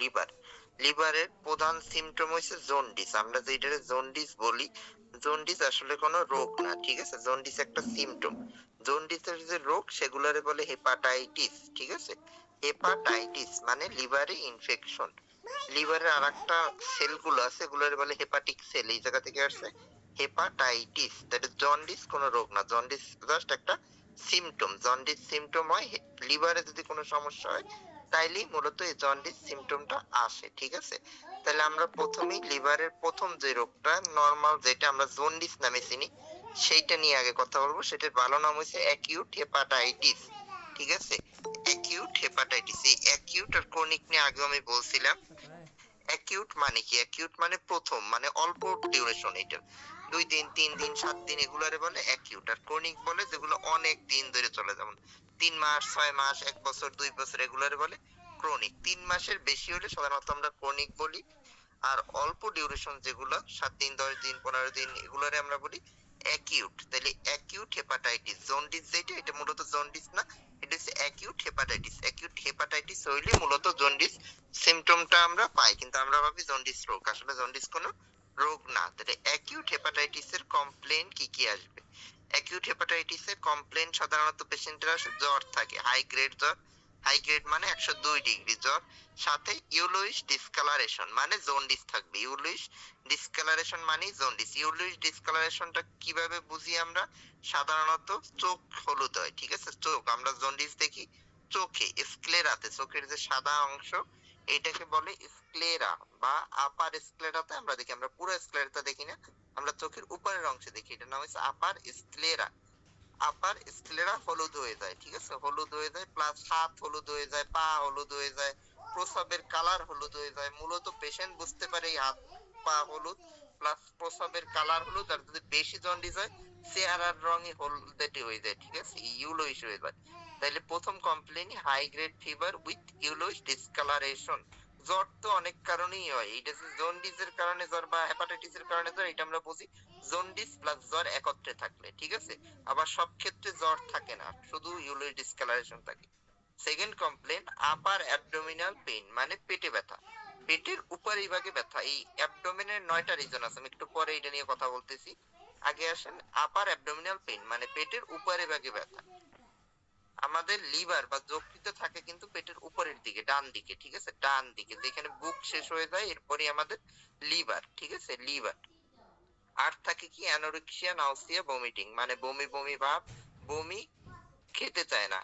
Liver, লিভারের প্রধান symptom হচ্ছে জন্ডিস। আমরা যেটারে জন্ডিস বলি, জন্ডিস আসলে কোনো রোগ না, ঠিক আছে? জন্ডিস একটা সিমটম। জন্ডিসের যে রোগ সেগুলারে বলে হেপাটাইটিস, ঠিক আছে? হেপাটাইটিস মানে লিভারে ইনফেকশন। লিভারের আর একটা সেলগুলো আছে, এগুলোর বলে হেপাটিক সেল, এই জায়গা থেকে আসছে হেপাটাইটিস। দ্যাট ইজ জন্ডিস কোনো রোগ না, জন্ডিস জাস্ট একটা সিমটম। জন্ডিস সিমটম হয় লিভারে যদি কোনো সমস্যা হয়, তাইলেই মূলত এই জন্ডিস সিমটমটা আসে, ঠিক আছে? তাহলে আমরা প্রথমেই লিভারের প্রথম যে রোগটা নরমাল, যেটা আমরা জন্ডিস নামে চিনি, সেইটা নিয়ে আগে কথা বলবো। সেটার ভালো নাম হচ্ছে অ্যাকিউট হেপাটাইটিস, ঠিক আছে? অ্যাকিউট হেপাটাইটিস, এই অ্যাকিউট আর ক্রনিক নিয়ে আগে আমি বলছিলাম। অ্যাকিউট মানে কি? অ্যাকিউট মানে প্রথম, মানে অল্প ডিউরেশন। এটা 2 দিন, 3 দিন, 7 দিন এগুলারে বলে অ্যাকিউট। আর ক্রনিক বলে যেগুলো অনেক দিন ধরে চলে, যেমন 3 মাস, 6 মাস, 1 বছর, 2 বছর, এগুলারে বলে ক্রনিক। 3 মাসের বেশি হলে সাধারণত আমরা ক্রনিক বলি। আর অল্প ডিউরেশন যেগুলো 7 দিন, 10 দিন, 15 দিন, এগুলারে আমরা বলি অ্যাকিউট। তাহলে অ্যাকিউট হেপাটাইটিস, জন্ডিস যেটা, এটা মূলত জন্ডিস না, এটা হচ্ছে অ্যাকিউট হেপাটাইটিস। অ্যাকিউট হেপাটাইটিস হইলে মূলত জন্ডিস সিমটমটা আমরা পাই, কিন্তু আমরা ভাবি জন্ডিস রোগ, আসলে জন্ডিস কোনো রোগ না। তাহলে অ্যাকিউট হেপাটাইটিস এর কমপ্লেন কি কি আসবে? অ্যাকিউট হেপাটাইটিস এর কমপ্লেন সাধারণত পেশেন্টের আসে জ্বর থাকে, হাই গ্রেড জ্বর। হাই গ্রেড মানে 102 ডিগ্রি জ্বর, সাথে ইউলুইস ডিসকালারেশন মানে জন্ডিস থাকবে। ইউলুইস ডিসকালারেশন মানে জন্ডিস। ইউলুইস ডিসকালারেশনটা কিভাবে বুঝি আমরা? সাধারণত চোখ হলুদ হয়, ঠিক আছে? চোখ, আমরা জন্ডিস দেখি চোখে, স্ক্লেরাতে, চোখের যে সাদা অংশ, এটাকে বলে স্ক্লেরা বা আপার স্ক্লেরাতে আমরা দেখি। আমরা পুরো স্ক্লেরাটা দেখি না, আমরা চোখের উপরের অংশে দেখি, এটার নাম হচ্ছে আপার স্ক্লেরা। আপার স্ক্লেরা হলুদ হয়ে যায়, ঠিক আছে? হলুদ হয়ে যায়, প্লাস হাত হলুদ হয়ে যায়, পা হলুদ হয়ে যায়, প্রস্রাবের কালার হলুদ হয়ে যায়। মূলত পেশেন্ট বুঝতে পারে এই হাত পা হলুদ প্লাস প্রস্রাবের কালার হলুদ। আর যদি বেশি জন্ডিস হয়, চেহারার রঙই হলদেটে হয়ে যায়, ঠিক আছে? ইউলোইশ হয়ে যায়। তাইলে প্রথম complain high grade fever with yellowish discolouration. জ্বর তো অনেক কারণেই হয়, এটা জন্ডিসের কারণে জ্বর বা হেপাটাইটিসের কারণে জ্বর, এটা আমরা বুঝি জন্ডিস প্লাস জ্বর একত্রে থাকলে, ঠিক আছে? আবার সব ক্ষেত্রে জ্বর থাকে না, শুধু ইউরিক ডিসকালারেশন থাকে। Second complain upper abdominal pain মানে পেটে ব্যথা, পেটের উপরিভাগে ব্যথা। এই অ্যাবডোমেনের 9টা রিজন আছে, আমি একটু পরে এটা নিয়ে কথা বলতেছি। আগে আসেন আপার অ্যাবডোমিনাল পেইন মানে পেটের উপরিভাগে ব্যথা। আমাদের লিভার বা যকৃৎ থাকে কিন্তু পেটের উপরের দিকে, ডান দিকে, ঠিক আছে? ডান দিকে যেখানে বুক শেষ হয়ে যায়, এরপরে আমাদের লিভার, ঠিক আছে? লিভার। আর থাকে কি অ্যানোরেক্সিয়া, নাউসিয়া, ভমিটিং মানে বমি বমি ভাব, বমি, খেতে চায় না,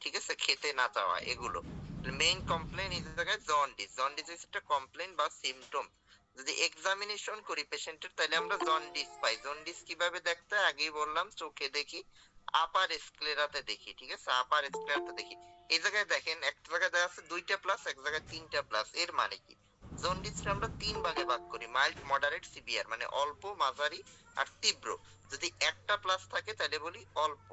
ঠিক আছে? খেতে না চাওয়া, এগুলো মেইন কমপ্লেন। এই জায়গায় জন্ডিস, জন্ডিস হচ্ছে একটা কমপ্লেন বা সিমটম। যদি এক্সামিনেশন করি পেশেন্টের, তাহলে আমরা জন্ডিস পাই। জন্ডিস কিভাবে দেখতে হয়? আগেই বললাম, চোখে দেখি, আপার স্ক্লেরাতে দেখি, ঠিক আছে? আপার স্ক্লেরাতে দেখি। এই জায়গায় দেখেন, একটা জায়গায় দেখা আছে 2টা প্লাস, এক জায়গায় 3টা প্লাস। এর মানে কি? জন্ডিসকে আমরা 3 ভাগে ভাগ করি, মাইল্ড, মডারেট, সিভিয়ার, মানে অল্প, মাঝারি আর তীব্র। যদি একটা প্লাস থাকে তাহলে বলি অল্প,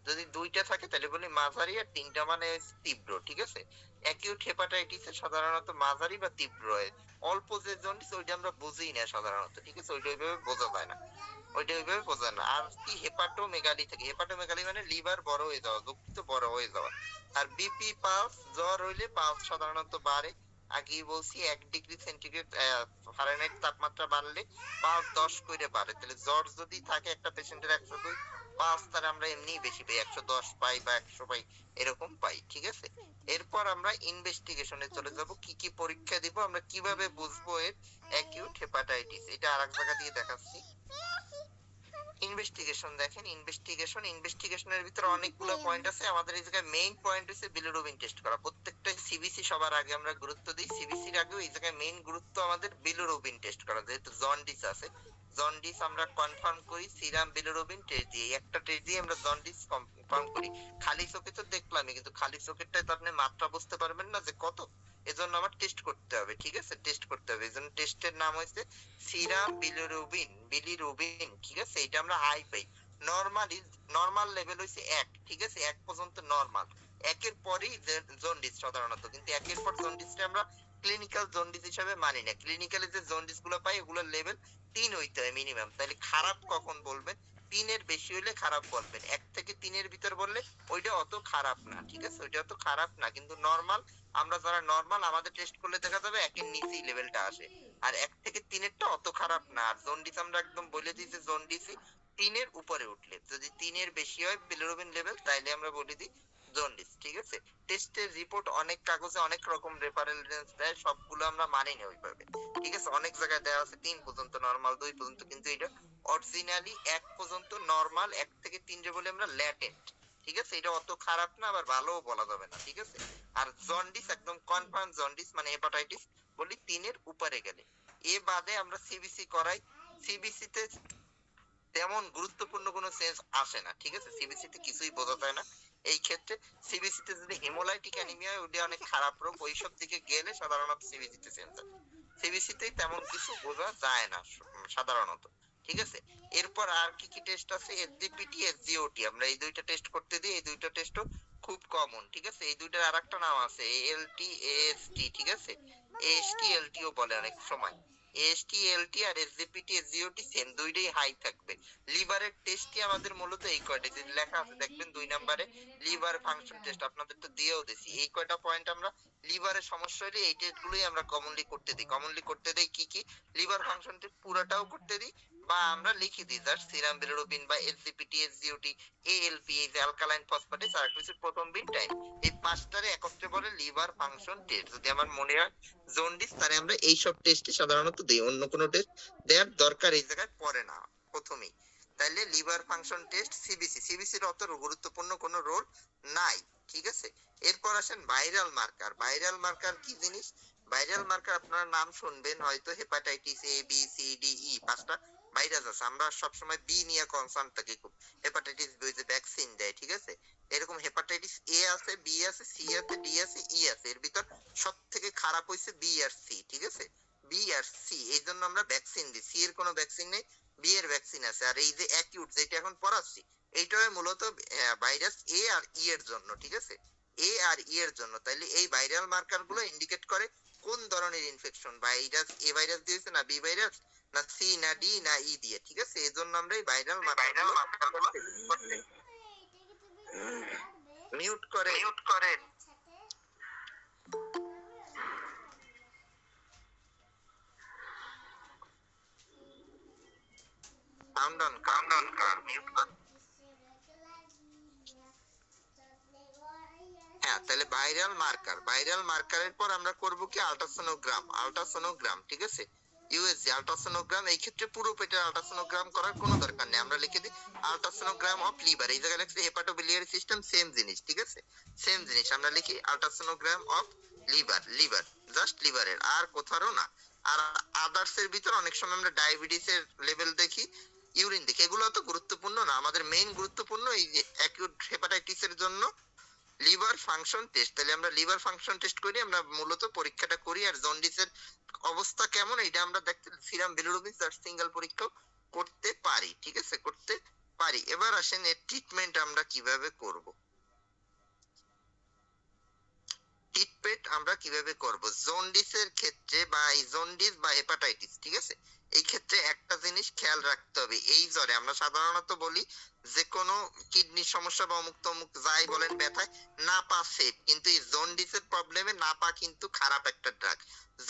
যদি 2টা থাকে তাহলে বলি মাঝারি, আর 3টা মানে তীব্র, ঠিক আছে? অ্যাকিউট হেপাটাইটিসে সাধারণত মাঝারি বা তীব্র হয়। অল্প যে জন্ডিস ওইটা আমরা বুঝি না সাধারণত, ঠিক আছে? ওইটা ওইভাবে বোঝা যায় না, ওইটা ওইভাবে বোঝা না। আর কি হেপাটোমেগালি থাকে, হেপাটোমেগালি মানে লিভার বড় হয়ে যাওয়া, যকৃৎ বড় হয়ে যাওয়া। আর বিপি, পালস, জ্বর হইলে পালস সাধারণত বাড়ে। আগেই বলছি 1 ডিগ্রি সেন্টিগ্রেড ফারেনহাইট তাপমাত্রা বাড়লে পালস 10 করে বাড়ে। তাহলে জ্বর যদি থাকে একটা পেশেন্টের 102, পালস তার আমরা এমনি বেশি পাই, 110 পাই বা 100 পাই, এরকম পাই, ঠিক আছে? এরপর আমরা ইনভেস্টিগেশনে চলে যাব, কি কি পরীক্ষা দিব, আমরা কিভাবে বুঝবো এর অ্যাকিউট হেপাটাইটিস, এটা আরেক জায়গা দিয়ে দেখাচ্ছি। ইনভেস্টিগেশন দেখেন, ইনভেস্টিগেশনের ভিতরে অনেকগুলো পয়েন্ট আছে। আমাদের এই জায়গায় মেইন পয়েন্ট হচ্ছে বিলিরুবিন টেস্ট করা। প্রত্যেকটা সিবিসি সবার আগে আমরা গুরুত্ব দিই, সিবিসির আগেও এই জায়গায় মেইন গুরুত্ব আমাদের বিলিরুবিন টেস্ট করা। যেহেতু জন্ডিস আছে, জন্ডিস আমরা কনফার্ম করি সিরাম বিলিরুবিন টেস্ট দিয়ে। একটা টেস্ট দিয়ে আমরা জন্ডিস কনফার্ম করি। খালি চোখে তো দেখলামই, কিন্তু খালি চোখেরটাই তো আপনি মাত্রা বুঝতে পারবেন না যে কত, এজন্য আমার টেস্ট করতে হবে, ঠিক আছে? টেস্ট করতে হবে, এজন্য টেস্টের নাম হচ্ছে সিরাম বিলিরুবিন, বিলিরুবিন, ঠিক আছে? এটা আমরা হাই পাই। নরমালি, নরমাল লেভেল হইছে 1, ঠিক আছে? 1 পর্যন্ত নরমাল। একের পরেই জন্ডিস সাধারণত, কিন্তু একের পর জন্ডিসটা আমরা ক্লিনিক্যাল জন্ডিস হিসেবে মানি না। ক্লিনিক্যালি যে জন্ডিস গুলো পাই, এগুলোর লেভেল 3 হইতে হয় মিনিমাম। তাহলে খারাপ কখন বলবেন? 3 এর বেশি হলে খারাপ বলবেন, 1 থেকে 3 এর ভিতর বললে ওইটা অত খারাপ না, ঠিক আছে, ওইটা অত খারাপ না, কিন্তু নরমাল, আমরা যারা নরমাল আমাদের টেস্ট করলে দেখা যাবে 1 এর নিচেই লেভেলটা আসে। আর 1 থেকে 3 এরটা অত খারাপ না। আর জন্ডিস আমরা একদম বলে দিই যে জন্ডিস 3 এর উপরে উঠলে, যদি 3 এর বেশি হয় বিলিরুবিন লেভেল, তাইলে আমরা বলে দিই জন্ডিস, ঠিক আছে। টেস্টের রিপোর্ট অনেক কাগজে অনেক রকম রেফারেন্স দেয়, সবগুলো আমরা মানি না ওইভাবে, ঠিক আছে। অনেক জায়গায় দেওয়া আছে 3 পর্যন্ত নরমাল, 2 পর্যন্ত, কিন্তু এটা অরিজিনালি 1 পর্যন্ত নরমাল, 1 থেকে 3 যে বলে আমরা ল্যাটেন্ট, ঠিক আছে। এটা অত খারাপ না, আবার ভালোও বলা যাবে না, ঠিক আছে। আর জন্ডিস একদম কনফার্ম জন্ডিস মানে হেপাটাইটিস বলি 3 এর উপরে গেলে। এ বাদে আমরা সিবিসি করাই। সিবিসি তে তেমন গুরুত্বপূর্ণ কোনো চেঞ্জ আসে না, ঠিক আছে। সিবিসি তে কিছুই বোঝা যায় না। এই ক্ষেত্রে সিবিসি তে যদি হেমোলাইটিক অ্যানিমিয়া হয়, ওটা অনেক খারাপ রোগ, ওইসব দিকে গেলে সাধারণত সিবিসি তে চেঞ্জ হয়। সিবিসি তে তেমন কিছু বোঝা যায় না সাধারণত, ঠিক আছে। এরপর আর কি কি টেস্ট আছে? এসজিপিটি, এসজিওটি, আমরা এই দুইটা টেস্ট করতে দিই। এই দুইটা টেস্টও খুব কমন, ঠিক আছে। এই দুইটার আরেকটা নাম আছে এএলটি, এএসটি, ঠিক আছে। এএসটি, এলটিও বলে অনেক সময়। এএসটি, এলটি আর এসজিপিটি, এসজিওটি সেম, দুইটাই হাই থাকবে। লিভারের টেস্টই আমাদের মূলত এই কয়টা যে লেখা আছে দেখবেন 2 নম্বরে লিভার ফাংশন টেস্ট, আপনাদের তো দিয়েও দিছি। এই কয়টা পয়েন্ট আমরা লিভারের সমস্যা হলে এই টেস্টগুলোই আমরা কমনলি করতে দিই। কমনলি করতে দেই কি কি? লিভার ফাংশন টেস্ট পুরোটাও করতে দিই, বা আমরা লিখে দিই জাস্ট সিরাম বিলিরুবিন বা এসজিপিটি, এসজিওটি, এএলপি, এই যে অ্যালকালাইন ফসফেটেস, আর কিছু প্রথম বিন টাইম, এই পাঁচটারে একত্রে বলে লিভার ফাংশন টেস্ট। যদি আমার মনে হয় জন্ডিস, তাহলে আমরা এই সব টেস্টে সাধারণত দিই, অন্য কোনো টেস্ট দেওয়ার দরকার এই জায়গায় পড়ে না প্রথমেই। তাহলে লিভার ফাংশন টেস্ট, সিবিসি, সিবিসির অত গুরুত্বপূর্ণ কোনো রোল নাই, ঠিক আছে। এরপর আসেন ভাইরাল মার্কার। ভাইরাল মার্কার কি জিনিস? ভাইরাল মার্কার আপনারা নাম শুনবেন হয়তো, hepatitis A, B, C, D, E, 5টা ভাইরাস আছে। আমরা সবসময় বি নিয়ে কনসার্ন থাকি খুব। হেপাটাইটিস বি যে ভ্যাকসিন দেয়, ঠিক আছে। এরকম হেপাটাইটিস এ আছে, বি আছে, সি আছে, ডি আছে, ই আছে। এর ভিতর সব থেকে খারাপ হইছে বি আর সি, ঠিক আছে। বি আর সি, এই জন্য আমরা ভ্যাকসিন দিই। সি এর কোনো ভ্যাকসিন নেই, বি এর ভ্যাকসিন আছে। আর এই যে অ্যাকিউট যেটা এখন পড়াচ্ছি, এইটাই মূলত ভাইরাস এ আর ই এর জন্য, ঠিক আছে। এ আর ই এর জন্য। তাইলে এই ভাইরাল মার্কার গুলো ইন্ডিকেট করে কোন ধরনের ইনফেকশন, ভাইরাস এ ভাইরাস দিয়েছে না বি ভাইরাস, না সি, না ডি, না ই দিয়ে, ঠিক আছে। এই জন্য আমরা এই ভাইরাল মার্কার গুলো মিউট করেন। কাউন্টডাউন কর, মিউট কর। হ্যাঁ, তাহলে ভাইরাল মার্কার, ভাইরাল মার্কারের পর আমরা করব কি আল্ট্রাসোনোগ্রাম। আল্ট্রাসোনোগ্রাম, ঠিক আছে, ইউএসজি আল্ট্রাসোনোগ্রাম। এই ক্ষেত্রে পুরো পেটের আল্ট্রাসোনোগ্রাম করার কোনো দরকার নেই, আমরা লিখে দিই আল্ট্রাসোনোগ্রাম অফ লিভার। এই জায়গায় লিখছি হেপাটোবিলিয়ারি সিস্টেম, সেম জিনিস, ঠিক আছে, সেম জিনিস। আমরা লিখি ultrasonogram of liver, liver, just লিভারের, আর কোথাও না। আর আদার্স এর ভিতর অনেক সময় আমরা ডায়াবেটিস এর লেভেল দেখি, ইউরিন দেখি, এগুলো তো গুরুত্বপূর্ণ না। আমাদের মেইন গুরুত্বপূর্ণ এই যে অ্যাকিউট হেপাটাইটিস এর জন্য লিভার ফাংশন টেস্ট। তাহলে আমরা লিভার ফাংশন টেস্ট করি, আমরা মূলত পরীক্ষাটা করি। আর জন্ডিসের অবস্থা কেমন এটা আমরা দেখতে সিরাম বিলিরুবিন আর সিঙ্গেল পরীক্ষা করতে পারি, ঠিক আছে, করতে পারি। এবার আসেন এর ট্রিটমেন্ট আমরা কিভাবে করব। ট্রিটমেন্ট আমরা কিভাবে করব জন্ডিসের ক্ষেত্রে, বা এই জন্ডিস বা হেপাটাইটিস, ঠিক আছে। এই ক্ষেত্রে একটা জিনিস খেয়াল রাখতে হবে, এই জ্বরে আমরা সাধারণত বলি যে কোনো কিডনির সমস্যা বা অমুক তমুক যাই বলেন ব্যথায় নাপা সেফ, কিন্তু এই জন্ডিসের প্রবলেমে নাপা কিন্তু খারাপ একটা ড্রাগ।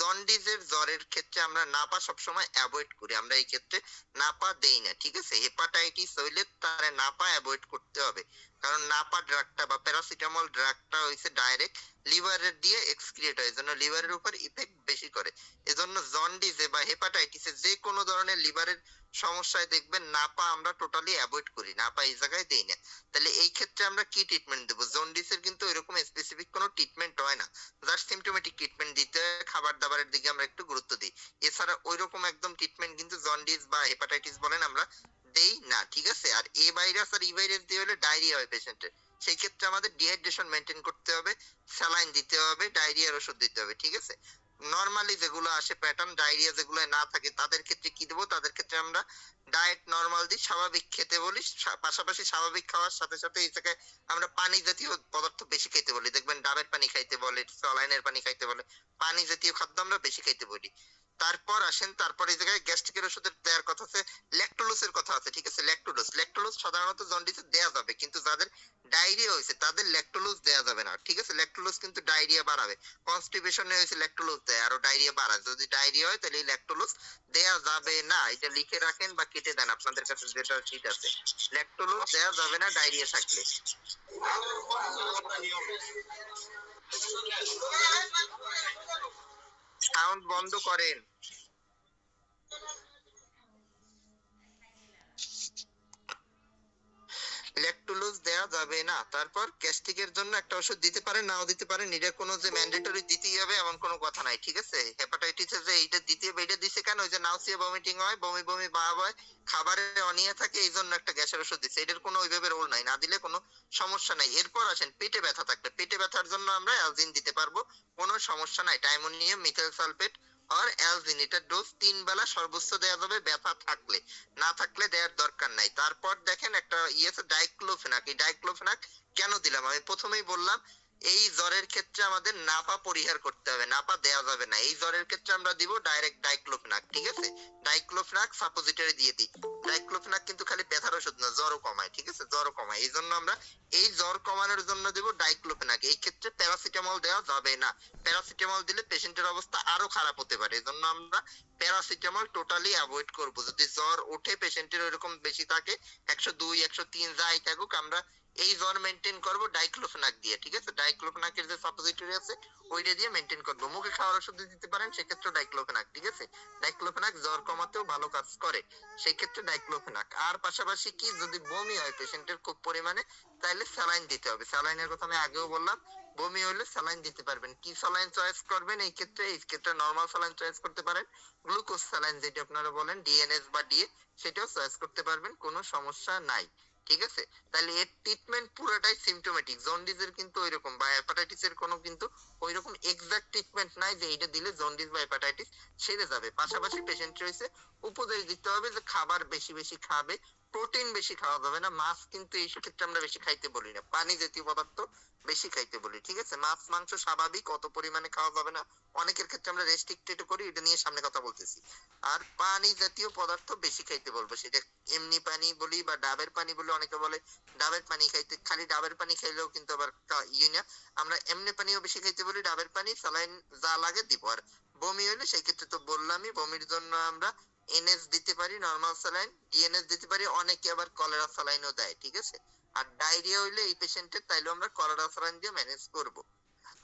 জন্ডিসের জ্বরের ক্ষেত্রে আমরা নাপা সবসময় অ্যাভয়েড করি, আমরা এই ক্ষেত্রে নাপা দেই না, ঠিক আছে। হেপাটাইটিস হইলে তারে নাপা অ্যাভয়েড করতে হবে, কারণ নাপা ড্রাগটা বা প্যারাসিটামল ড্রাগটা হইছে ডাইরেক্ট লিভারের দিয়ে এক্সক্রিয়েট হয়, এজন্য লিভারের উপর ইফেক্ট বেশি করে। এজন্য জন্ডিসে বা হেপাটাইটিসে যে কোনো ধরনের লিভারের সমস্যায় দেখবেন নাপা আমরা টোটালি অ্যাভয়েড করি, নাপা এই জায়গায় দেই না। তাহলে এই ক্ষেত্রে আমরা কি ট্রিটমেন্ট দেবো? জন্ডিসের কিন্তু এরকম স্পেসিফিক কোনো ট্রিটমেন্ট হয় না, জাস্ট সিমটোমেটিক ট্রিটমেন্ট দিতে হয়, খাবার দাবারের দিকে আমরা একটু গুরুত্ব দিই। এছাড়া ওইরকম একদম ট্রিটমেন্ট কিন্তু জন্ডিস বা হেপাটাইটিস বলেন আমরা দেই না, ঠিক আছে। আর এ ভাইরাস আর ই ভাইরাস দিয়ে হলে ডায়রিয়া হয় পেশেন্টের, সেই ক্ষেত্রে আমাদের ডিহাইড্রেশন মেনটেন করতে হবে, স্যালাইন দিতে হবে, ডায়রিয়ার ওষুধ দিতে হবে, ঠিক আছে। নরমালি যেগুলো আসে প্যাটার্ন, ডায়রিয়া যেগুলো না থাকে তাদের ক্ষেত্রে কি দেবো? তাদের ক্ষেত্রে আমরা ডায়েট নরমাল দিই, স্বাভাবিক খেতে বলি, পাশাপাশি স্বাভাবিক খাওয়ার সাথে সাথে এই জায়গায় আমরা পানি জাতীয় পদার্থ বেশি খাইতে বলি, দেখবেন ডাবের পানি খাইতে বলে, স্যালাইনের পানি খাইতে বলে, পানি জাতীয় খাদ্য আমরা বেশি খাইতে বলি। তারপর আসেন, তারপর এই জায়গায় গ্যাস্ট্রিকের ওষুধের দেওয়ার কথা আছে, ল্যাকটোলোসের কথা আছে, ঠিক আছে? ল্যাকটোলোস সাধারণত জন্ডিসে দেয়া যাবে, কিন্তু যাদের ডায়রিয়া হয়েছে তাদের ল্যাকটোলোস দেয়া যাবে না, ঠিক আছে? ল্যাকটোলোস কিন্তু ডায়রিয়া বাড়াবে। কনস্টিপেশনে হয়েছে ল্যাকটোলোস দেয়, আরো ডায়রিয়া বাড়ায়। যদি ডায়রিয়া হয় তাহলে এই ল্যাকটোলোস দেয়া যাবে না। এটা লিখে রাখেন বা কেটে দেন আপনাদের কাছে যেটা ঠিক আছে। ল্যাকটোলোস দেয়া যাবে না ডায়রিয়া থাকলে। সাউন্ড বন্ধ করেন। ল্যাকটোলোজ দেয়া যাবে না। তারপর গ্যাস্ট্রিকের জন্য একটা ওষুধ দিতে পারেন, নাও দিতে পারেন। এটা কোনো যে ম্যান্ডেটরি দিতেই হবে এমন কোনো কথা নাই, ঠিক আছে? হেপাটাইটিসে যে এইটা দিতে হবে, এটা দিছে কেন? ওই যে নাউসিয়া ভমিটিং হয়, বমি বমি ভাব হয়, খাবারে অনীহা থাকে, এই জন্য একটা গ্যাসের ওষুধ দিচ্ছে। এটার কোনো ওইভাবে রোল নাই, না দিলে কোনো সমস্যা নাই। এরপর আসেন পেটে ব্যথা থাকলে, পেটে ব্যথার জন্য আমরা অ্যালজিন দিতে পারবো, কোনো সমস্যা নাই। টাইমোনিয়াম মিথাইল সালফেট আর অ্যালজিন, এটার ডোজ 3 বেলা সর্বোচ্চ দেয়া যাবে ব্যথা থাকলে, না থাকলে দেওয়ার দরকার নাই। তারপর দেখেন একটা ইয়েছে ডাইক্লোফেনাক। এই ডাইক্লোফেনাক কেন দিলাম? আমি প্রথমেই বললাম এই জ্বরের ক্ষেত্রে আমাদের নাপা পরিহার করতে হবে, নাপা দেওয়া যাবে না। এই জ্বরের ক্ষেত্রে আমরা দিব ডাইরেক্ট ডাইক্লোফেনাক, ঠিক আছে? ডাইক্লোফেনাক সাপোজিটরি দিয়ে দিই। ডাইক্লোফেনাক কিন্তু খালি ব্যথার ওষুধ না, জ্বরও কমায়, ঠিক আছে? জ্বরও কমায়। এই জন্য আমরা এই জ্বর কমানোর জন্য দেব ডাইক্লোফেনাক। এই ক্ষেত্রে প্যারাসিটামল দেওয়া যাবে না। প্যারাসিটামল দিলে পেশেন্টের অবস্থা আরো খারাপ হতে পারে। এই জন্য আমরা প্যারাসিটামল টোটালি অ্যাভয়েড করব। যদি জ্বর ওঠে পেশেন্টের ওইরকম বেশি থাকে, 102 103 যাই থাকুক, আমরা এই জ্বর মেনটেন করব ডাইক্লোফেনাক দিয়ে, ঠিক আছে? ডাইক্লোফেনাকের যে সাপোজিটরি আছে ওইটা দিয়ে মেনটেন করব। মুখে খাওয়ার ওষুধ দিতে পারেন, সেক্ষেত্রে ডাইক্লোফেনাক, ঠিক আছে? ডাইক্লোফেনাক জ্বর কমাতেও ভালো কাজ করে, সেই ক্ষেত্রে ডাইক্লোফেনাক। আর পাশাপাশি কি, যদি বমি হয় পেশেন্টের খুব পরিমাণে, তাহলে স্যালাইন দিতে হবে। স্যালাইনের কথা আমি আগেও বললাম, বমি হলে স্যালাইন দিতে পারবেন। কি স্যালাইন চয়েস করবেন এই ক্ষেত্রে? এই ক্ষেত্রে নরমাল স্যালাইন চয়েস করতে পারেন, গ্লুকোজ স্যালাইন যেটা আপনারা বলেন ডিএনএস বা ডিএ, সেটাও চয়েস করতে পারবেন, কোনো সমস্যা নাই, ঠিক আছে? তাহলে এর ট্রিটমেন্ট পুরোটাই সিম্পটোমেটিক। জন্ডিসের কিন্তু ওইরকম বা হেপাটাইটিসের কোনো কিন্তু ওইরকম এক্সাক্ট ট্রিটমেন্ট নাই যে এইটা দিলে জন্ডিস বা হেপাটাইটিস সেরে যাবে। পাশাপাশি পেশেন্ট রয়েছে উপদেশ দিতে হবে যে খাবার বেশি বেশি খাবে, প্রোটিন বেশি খাওয়া যাবে না। মাছ কিন্তু এই ক্ষেত্রে আমরা বেশি খাইতে বলি না, পানি জাতীয় পদার্থ বেশি খাইতে বলি, ঠিক আছে? মাছ মাংস স্বাভাবিক, কত পরিমাণে খাওয়া যাবে না অনেকের ক্ষেত্রে আমরা রেস্ট্রিক্টেড করি, এটা নিয়ে সামনে কথা বলতেছি। আর পানি জাতীয় পদার্থ বেশি খাইতে বলবো, সেটা এমনি পানি বলি বা ডাবের পানি বলি। অনেকে বলে ডাবের পানি খাইতে, খালি ডাবের পানি খাইলেও কিন্তু আবার ইয়ে না, আমরা এমনি পানিও বেশি খাইতে বলি। ডাবের পানি, স্যালাইন যা লাগে দিব। আর বমি হইলে সেই ক্ষেত্রে তো বললামই, বমির জন্য আমরা এনএস দিতে পারি, নরমাল স্যালাইন, ডিএনএস দিতে পারি। অনেকে আবার কলেরা স্যালাইনও দেয়, ঠিক আছে? আর ডায়রিয়া হইলে এই পেশেন্টের, তাইলে আমরা কলেরা স্যালাইন দিয়ে ম্যানেজ করব।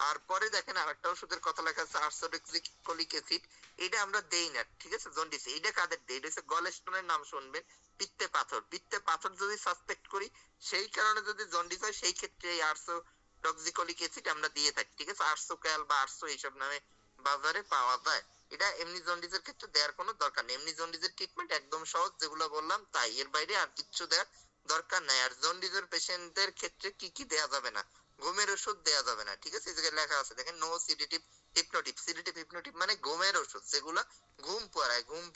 আর পরে দেখেন আরেকটা ওষুধের কথা লেখা আছে আর্সোডেক্সিকোলিক অ্যাসিড। এটা আমরা দেই না, ঠিক আছে? জন্ডিস এটা কাদের দেই? এটা হচ্ছে গলস্টোনের নাম শুনবেন, পিত্তে পাথর। পিত্তে পাথর যদি সাসপেক্ট করি, সেই কারণে যদি জন্ডিস হয়, সেই ক্ষেত্রে এই আর্সোডক্সিকোলিক অ্যাসিড আমরা দিয়ে থাকি, ঠিক আছে? আর্সোক্যাল বা আর্সো এইসব নামে বাজারে পাওয়া যায়। এটা এমনি জন্ডিসের ক্ষেত্রে দেওয়ার কোনো দরকার নেই। এমনি জন্ডিসের ট্রিটমেন্ট একদম সহজ, যেগুলো বললাম তাই, এর বাইরে আর কিচ্ছু দেওয়ার দরকার নাই। আর জন্ডিসের পেশেন্টদের ক্ষেত্রে কি কি দেয়া যাবে না? ঘুমের ওষুধ দেয়া যাবে না, ঠিক আছে? এই জায়গায় লেখা আছে দেখেন, নো সিডেটিভ হিপনোটিভ। সিডেটিভ হিপনোটিভ মানে ঘুমের ওষুধ, যেগুলো ঘুম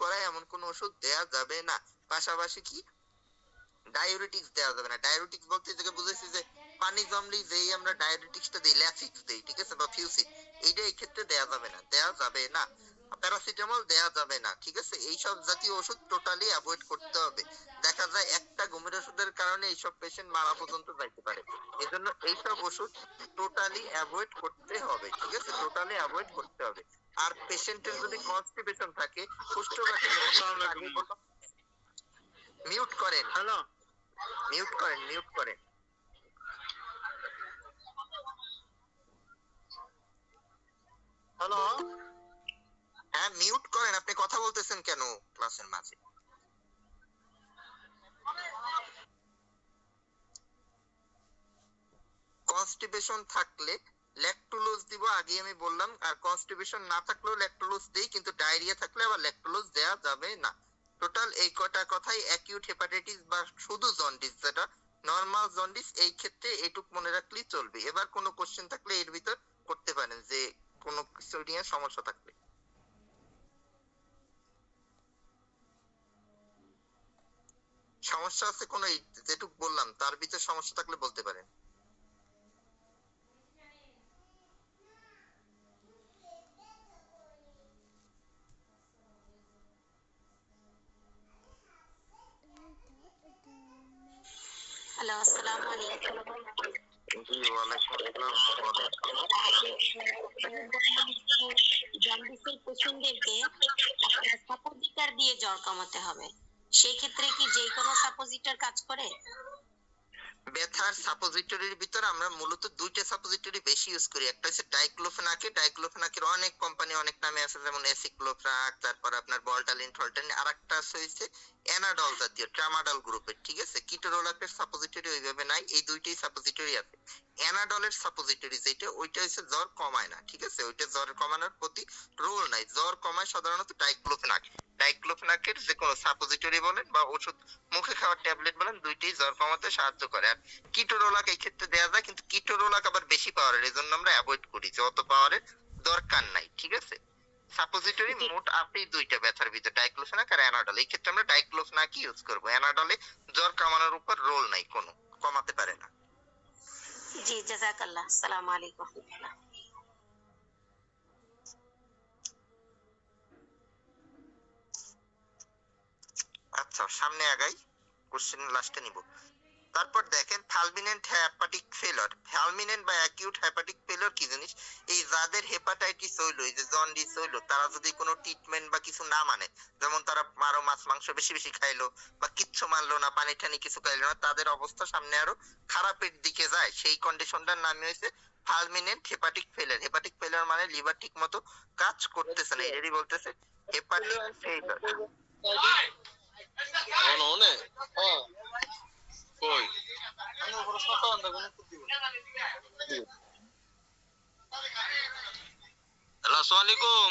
পড়ায় এমন কোন ওষুধ দেয়া যাবে না। পাশাপাশি কি, ডায়োরেটিক্স দেওয়া যাবে না। ডায়োরেটিক্স বলতে যেটা বুঝেছি যে পানি জমলেই যেই আমরা ডায়োরেটিক্সটা দিই, ল্যাফিক্স দেই, ঠিক আছে? বা ফিউসিড, এইটা এই ক্ষেত্রে দেয়া যাবে না, দেয়া যাবে না। প্যারাসিটামল দেয়া যাবে না, ঠিক আছে? এইসব জাতীয় ওষুধ টোটালি অ্যাভয়েড করতে হবে। দেখা যায় একটা ঘুমের ওষুধের কারণে এইসব পেশেন্ট মারা পর্যন্ত যাইতে পারে। এজন্য এইসব ওষুধ টোটালি অ্যাভয়েড করতে হবে, ঠিক আছে? টোটালি অ্যাভয়েড করতে হবে। আর পেশেন্টের যদি কনস্টিপেশন থাকে, কোষ্ঠকাঠিন্য, মিউট করেন, হ্যালো, মিউট করেন। হ্যালো, হ্যাঁ মিউট করেন। আপনি কথা বলতেছেন কেন ক্লাসের মাঝে? কনস্টিপেশন থাকলে ল্যাকটোলোজ দিব, আগে আমি বললাম। আর কনস্টিপেশন না থাকলেও ল্যাকটোলোজ দেই, কিন্তু ডায়রিয়া থাকলে আবার ল্যাকটোলোজ দেয়া যাবে না। টোটাল এই কটা কথাই। অ্যাকিউট হেপাটাইটিস বা শুধু জন্ডিস, যেটা নরমাল জন্ডিস, এই ক্ষেত্রে এটুক মনে রাখলেই চলবে। এবার কোনো কোশ্চেন থাকলে এর ভিতর করতে পারেন, যে কোনো কিছু নিয়ে সমস্যা থাকলে। সমস্যা আছে কোনো, যেটুক বললাম তার ভিতর সমস্যা থাকলে বলতে পারেন। হ্যালো, আসসালামু আলাইকুম। জি ওয়ালাইকুম আসসালাম। জন্ডিসের পেশেন্টদেরকে সাপোজিটর দিয়ে জ্বর কমাতে হবে, সেই ক্ষেত্রে কি যে কোনো সাপোজিটর কাজ করে? ব্যথার সাপোজিটরির ভিতর আমরা মূলত দুইটা সাপোজিটরি বেশি ইউজ করি। একটা হচ্ছে ডাইক্লোফেনাকে, ডাইক্লোফেনাকের অনেক কোম্পানি অনেক নামে আছে, যেমন এসিক্লোফ্রাক, তারপর আপনার ভল্টালিন টলটালিন। আর একটা হচ্ছে এনাডল জাতীয় ট্রামাডল গ্রুপের, ঠিক আছে। কিটোরোলাকের সাপোজিটরি ওইভাবে নাই, এই দুইটাই সাপোজিটরি আছে। এনাডলের সাপোজিটরি যেটা, ওইটা হচ্ছে জ্বর কমায় না, ঠিক আছে, ওইটা জ্বর কমানোর প্রতি রোল নাই। জ্বর কমায় সাধারণত ডাইক্লোফেনাক। ডাইক্লোফেনাকের যে কোনো সাপোজিটরি বলেন বা ওষুধ মুখে খাওয়ার ট্যাবলেট বলেন, দুইটাই জ্বর কমাতে সাহায্য করে। আর কিটোরোলাক এই ক্ষেত্রে দেওয়া যায়, কিন্তু কিটোরোলাক আবার বেশি পাওয়ারের, এই জন্য আমরা অ্যাভয়েড করি যে অত পাওয়ারের দরকার নাই, ঠিক আছে। সাপোজিটরি মোট আপনি দুইটা ব্যথার ভিতর, ডাইক্লোফেনাক আর অ্যানাডল। এই ক্ষেত্রে আমরা ডাইক্লোফেনাকই ইউজ করবো। অ্যানাডলে জ্বর কমানোর উপর রোল নাই, কোনো কমাতে পারে না। জি, জাযাকাল্লাহ। আসসালামু আলাইকুম। আচ্ছা, সামনে আগাই, কোশ্চেন লাস্টে নিব। তারপর দেখেন ফালমিনেন্ট হেপাটিক ফেলর। ফালমিনেন্ট বা অ্যাকিউট হেপাটিক ফেলর কি জিনিস? এই যাদের হেপাটাইটিস হইলো, এই যে জন্ডিস হইলো, তারা যদি কোনো ট্রিটমেন্ট বা কিছু না মানে, যেমন তারা আরো মাছ মাংস বেশি বেশি খাইলো বা কিচ্ছু মানলো না, পানি টানি কিছু খাইলো না, তাদের অবস্থা সামনে আরো খারাপের দিকে যায়, সেই কন্ডিশনটার নাম হয়েছে ফালমিনেন্ট হেপাটিক ফেলার। হেপাটিক ফেলার মানে লিভার ঠিক মতো কাজ করতেছে না, এটারই বলতেছে হেপাটিক ফেলার। কই আসসালামু আলাইকুম।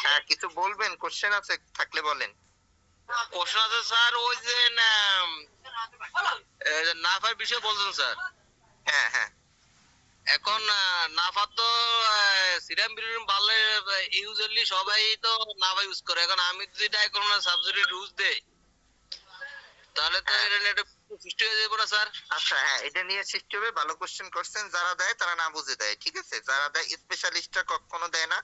হ্যাঁ, কিছু বলবেন? কোশ্চেন আছে থাকলে বলেন। কোশ্চেন আছে স্যার, ওই যে নাফার বিষয়ে বলছেন স্যার। হ্যাঁ হ্যাঁ, এখন নাফা তো সিরাম বিলিরুবিন বাড়লে ইউজুয়ালি সবাই তো নাফা ইউজ করে। এখন আমি যদি ডাইক্লোফেনাক না সাবস্টিটিউট ইউজ দেই, তাহলে তো হ্যাঁ। এটা নিয়ে একটা সৃষ্টি হয়ে যাবে না স্যার? আচ্ছা, হ্যাঁ, এটা নিয়ে সৃষ্টি হবে। ভালো কোশ্চেন করছেন। যারা দেয় তারা না বুঝে দেয়, ঠিক আছে। যারা দেয় স্পেশালিস্টরা কখনো দেয় না।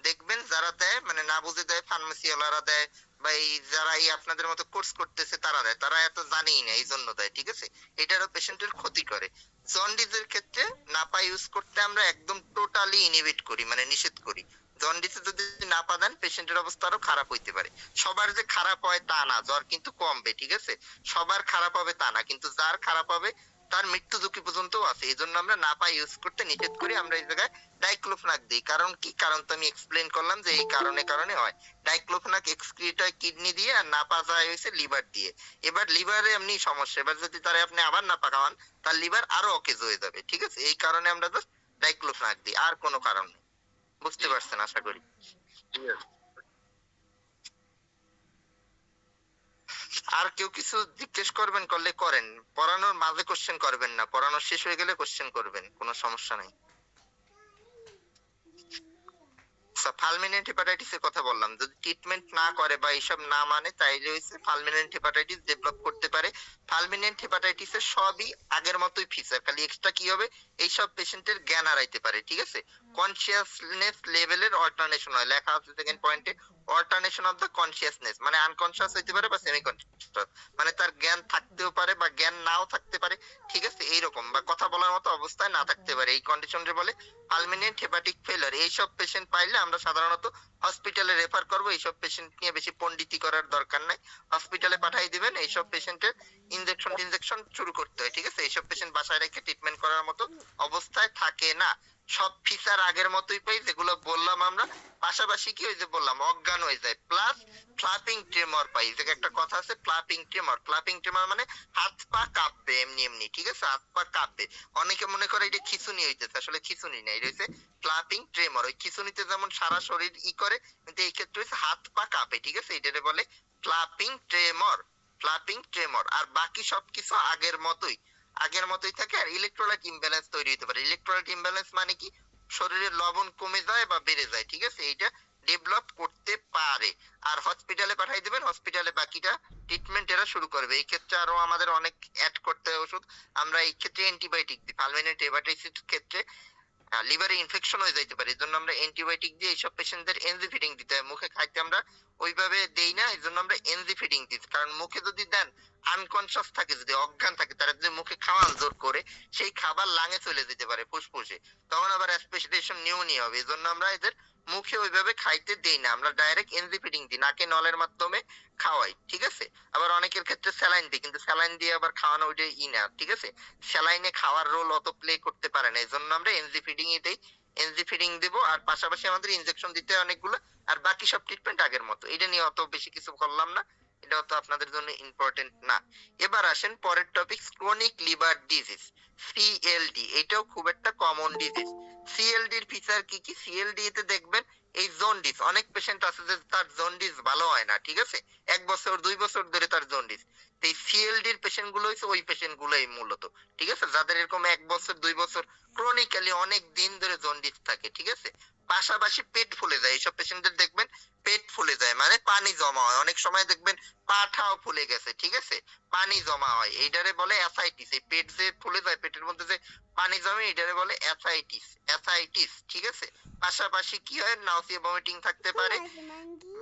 দেখবেন যারা দেয় মানে না বুঝে দেয়, ফার্মেসি ওয়ালারা দেয়, বা এই যারা এই আপনাদের মতো কোর্স করতেছে তারা দেয়, তারা এত জানেই না, এই জন্য দেয়, ঠিক আছে। এটারও পেশেন্টের ক্ষতি করে। জন্ডিসের ক্ষেত্রে নাপা ইউজ করতে আমরা একদম টোটালি ইনহিবিট করি, মানে নিষেধ করি। জন্ডিসে যদি নাপা দেন, পেশেন্টের অবস্থা আরো খারাপ হইতে পারে। সবার যে খারাপ হয় তা না, জ্বর কিন্তু কমবে, ঠিক আছে। সবার খারাপ হবে তা না, কিন্তু যার খারাপ হবে তার মৃত্যু ঝুঁকি পর্যন্ত আছে। এই জন্য আমরা নাপা ইউজ করতে নিষেধ করি। আমরা এই জায়গায় ডাইক্লোফেনাক দিই। কারণ কি? কারণ তো আমি এক্সপ্লেন করলাম যে এই কারণে হয়। ডাইক্লোফেনাক এক্সক্রিট হয় কিডনি দিয়ে, আর নাপা যায় হয়েছে লিভার দিয়ে। এবার লিভারে এমনি সমস্যা, এবার যদি তারা আপনি আবার নাপা খাওয়ান, তার লিভার আরো অকেজ হয়ে যাবে, ঠিক আছে। এই কারণে আমরা জাস্ট ডাইক্লোফেনাক দিই, আর কোনো কারণ নেই। বুঝতে পারছেন আশা করি। আর কেউ কিছু জিজ্ঞেস করবেন? করলে করেন। পড়ানোর মাঝে কোশ্চেন করবেন না, পড়ানো শেষ হয়ে গেলে কোশ্চেন করবেন, কোনো সমস্যা নাই। ফালমিনেন্ট হেপাটাইটিসের কথা বললাম, যদি ট্রিটমেন্ট না করে বা এইসব না মানে, তাইলে হচ্ছে ফালমিনেন্ট হেপাটাইটিস ডেভেলপ করতে পারে। ফালমিনেন্ট হেপাটাইটিসের সবই আগের মতোই ফিচার, খালি এক্সট্রা কি হবে, এইসব পেশেন্টের জ্ঞান হারাইতে পারে, ঠিক আছে। কনসিয়াসনেস লেভেলের অল্টারনেশন হয়, লেখা আছে সেকেন্ড পয়েন্টে, অল্টারনেশন অফ দ্য কনসিয়াসনেস, মানে আনকনসিয়াস হইতে পারে বা সেমি কনসিয়াস, মানে তার জ্ঞান থাকতেও পারে বা জ্ঞান নাও থাকতে পারে, ঠিক আছে, এইরকম, বা কথা বলার মতো অবস্থায় না থাকতে পারে। এই কন্ডিশনকে বলে পার্মানেন্ট হেপাটিক ফেলার। এইসব পেশেন্ট পাইলে আমরা সাধারণত হসপিটালে রেফার করব। এইসব পেশেন্ট নিয়ে বেশি পন্ডিতি করার দরকার নাই, হসপিটালে পাঠিয়ে দিবেন। এইসব পেশেন্টের ইনজেকশন শুরু করতে হয়, ঠিক আছে। এইসব পেশেন্ট বাসায় রেখে ট্রিটমেন্ট করার মতো অবস্থায় থাকে না। সব ফিচার আগের মতোই পাই যেগুলো বললাম আমরা, পাশাপাশি কি ওই যে বললাম অজ্ঞান হয়ে যায়, প্লাস ফ্লাপিং ট্রেমর পাই। যে একটা কথা আছে ফ্লাপিং ট্রেমর, ফ্লাপিং ট্রেমর মানে হাত পা কাঁপবে এমনি এমনি, ঠিক আছে, হাত পা কাঁপবে। অনেকে মনে করে এটা খিঁচুনি হইতেছে, আসলে খিঁচুনি না, এটা হচ্ছে ফ্লাপিং ট্রেমর। ওই খিঁচুনিতে যেমন সারা শরীর ই করে, কিন্তু এই ক্ষেত্রে হচ্ছে হাত পা কাঁপে, ঠিক আছে, এটারে বলে ফ্লাপিং ট্রেমর। ফ্লাপিং ট্রেমর। আর বাকি সবকিছু আগের মতোই থাকে। আর ইলেকট্রোলাইট ইমব্যালেন্স তৈরি হতে পারে। ইলেকট্রোলাইট ইমব্যালেন্স মানে কি? শরীরের লবণ কমে যায় বা বেড়ে যায়, ঠিক আছে, এইটা ডেভেলপ করতে পারে। আর হসপিটালে পাঠিয়ে দিবেন, হসপিটালে বাকিটা ট্রিটমেন্ট এরা শুরু করবে। এই ক্ষেত্রে আরো আমাদের অনেক অ্যাড করতে হয় ওষুধ। আমরা এই ক্ষেত্রে অ্যান্টিবায়োটিক দিই। ফালমিনেন্ট হেপাটাইটিস ক্ষেত্রে লিভারে ইনফেকশন হয়ে যাইতে পারে, এই জন্য আমরা অ্যান্টিবায়োটিক দিয়ে এইসব পেশেন্টদের এনজি ফিডিং দিতে হয়। মুখে খাইতে আমরা ওইভাবে দেই না, এই জন্য আমরা এনজি ফিডিং দিচ্ছি। কারণ মুখে যদি দেন, আনকনসিয়াস থাকে, যদি অজ্ঞান থাকে, তারা যদি মুখে খাওয়ান জোর করে, সেই খাবার লাঙে চলে যেতে পারে ফুসফুসে, তখন আবার অ্যাসপিরেশন নিউমোনিয়া হবে। এই জন্য আমরা এদের মুখে ওইভাবে খাইতে দেই না, আমরা ডাইরেক্ট এনজি ফিডিং দিই, নাকে নলের মাধ্যমে খাওয়াই, ঠিক আছে। আবার অনেকের ক্ষেত্রে স্যালাইন দিই, কিন্তু স্যালাইন দিয়ে আবার খাওয়ানো ওইটা না, ঠিক আছে। স্যালাইনে খাওয়ার রোল অত প্লে করতে পারে না, এই জন্য আমরা এনজি ফিডিং ই দেই। এনজি ফিডিং দেবো, আর পাশাপাশি আমাদের ইনজেকশন দিতে হয় অনেকগুলো, আর বাকি সব ট্রিটমেন্ট আগের মতো। এটা নিয়ে অত বেশি কিছু করলাম না, এটা অত আপনাদের জন্য ইম্পর্টেন্ট না। এবার আসেন পরের topic, chronic liver disease, CLD. এটাও খুব একটা কমন ডিজিজ। সিএলডি এর ফিচার কি কি? সিএলডি তে দেখবেন এই জন্ডিস, অনেক পেশেন্ট আছে যে তার জন্ডিস ভালো হয় না, ঠিক আছে, 1 বছর 2 বছর ধরে তার জন্ডিস। তো এই সিএলডি এর পেশেন্ট গুলো হচ্ছে ওই পেশেন্ট গুলোই মূলত, ঠিক আছে, যাদের এরকম 1 বছর 2 বছর ক্রনিক্যালি অনেক দিন ধরে জন্ডিস থাকে, ঠিক আছে। পাশাপাশি পেট ফুলে যায়, এইসব পেশেন্টদের দেখবেন পেট ফুলে যায়, মানে পানি জমা হয়, অনেক সময় দেখবেন পাঠাও ফুলে গেছে, ঠিক আছে, পানি জমা হয়, এইটারে বলে অ্যাসাইটিস। এই পেট যে ফুলে যায়, পেটের মধ্যে যে পানি জমে, এটারে বলে অ্যাসাইটিস, অ্যাসাইটিস, ঠিক আছে। পাশাপাশি কি হয়, নাউসিয়া ভমিটিং থাকতে পারে,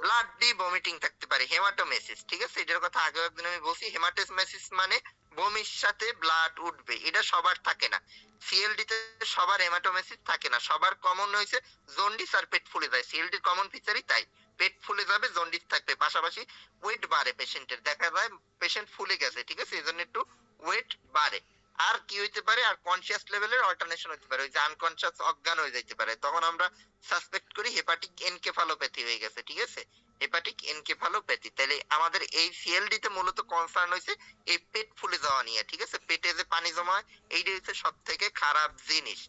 ব্লাড ডি ভমিটিং থাকতে পারে, হেমাটোমেসিস, ঠিক আছে। এটার কথা আগেও একদিন আমি বলছি, হেমাটোমেসিস মানে বমির সাথে ব্লাড উঠবে, এটা সবার থাকে না। সিএলডি তে সবার হেমাটোমেসিস থাকে না, সবার কমন হয়েছে জন্ডিস আর পেট ফুলে যায়। সিএলডি এর কমন ফিচারই তাই, পেট ফুলে যাবে, জন্ডিস থাকবে। পাশাপাশি ওয়েট বাড়ে পেশেন্টের, দেখা যায় পেশেন্ট ফুলে গেছে, ঠিক আছে, এই জন্য একটু ওয়েট বাড়ে। আর কি হইতে পারে, আর কনসিয়াস লেভেলের অল্টারনেশন হইতে পারে, ওই যে আনকনসিয়াস অজ্ঞান হয়ে যাইতে পারে, তখন আমরা সাসপেক্ট করি হেপাটিক এনকেফালোপ্যাথি হয়ে গেছে, ঠিক আছে, হেপাটিক এনকেফালোপ্যাথি। তাহলে আমাদের এই সিএলডি তে মূলত কনসার্ন হইছে এই পেট ফুলে যাওয়া নিয়ে, ঠিক আছে, পেটে যে পানি জমা হয়, এইটা হচ্ছে সব থেকে খারাপ জিনিস।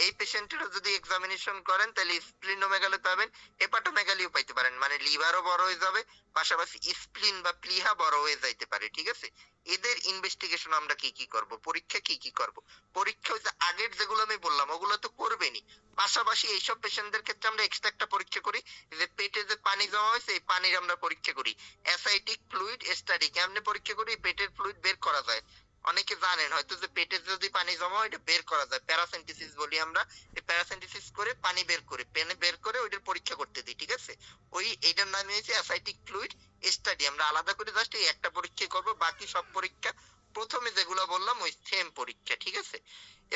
এই পেশেন্টের যদি এক্সামিনেশন করেন, তাহলে স্প্লিনোমেগালি পাবেন, হেপাটোমেগালিও পাইতে পারেন, মানে লিভারও বড় হয়ে যাবে, পাশাপাশি স্প্লিন বা প্লিহা বড় হয়ে যাইতে পারে, ঠিক আছে। এদের ইনভেস্টিগেশন আমরা কি কি করব, পরীক্ষা কি কি করব? পরীক্ষা হচ্ছে আগের যেগুলো আমি বললাম ওগুলো তো করবেনই, পাশাপাশি এইসব পেশেন্টদের ক্ষেত্রে আমরা এক্সট্রা একটা পরীক্ষা করি, যে পেটে যে পানি জমা হয়েছে এই পানির আমরা পরীক্ষা করি, অ্যাসাইটিক ফ্লুইড স্টাডি। কেমনে পরীক্ষা করি? পেটের ফ্লুইড বের করা যায়, অনেকে জানেন হয়তো যে পেটে যদি পানি জমা হয় এটা বের করা যায়, প্যারাসেন্টিসিস বলি আমরা। এই প্যারাসেন্টিসিস করে পানি বের করে, পেনে বের করে ওইটার পরীক্ষা করতে দিই, ঠিক আছে। ওই এইটার নাম হয়েছে অ্যাসাইটিক ফ্লুইড স্টাডি। আমরা আলাদা করে জাস্ট এই একটা পরীক্ষা করব, বাকি সব পরীক্ষা প্রথমে যেগুলো বললাম ওই সেম পরীক্ষা, ঠিক আছে।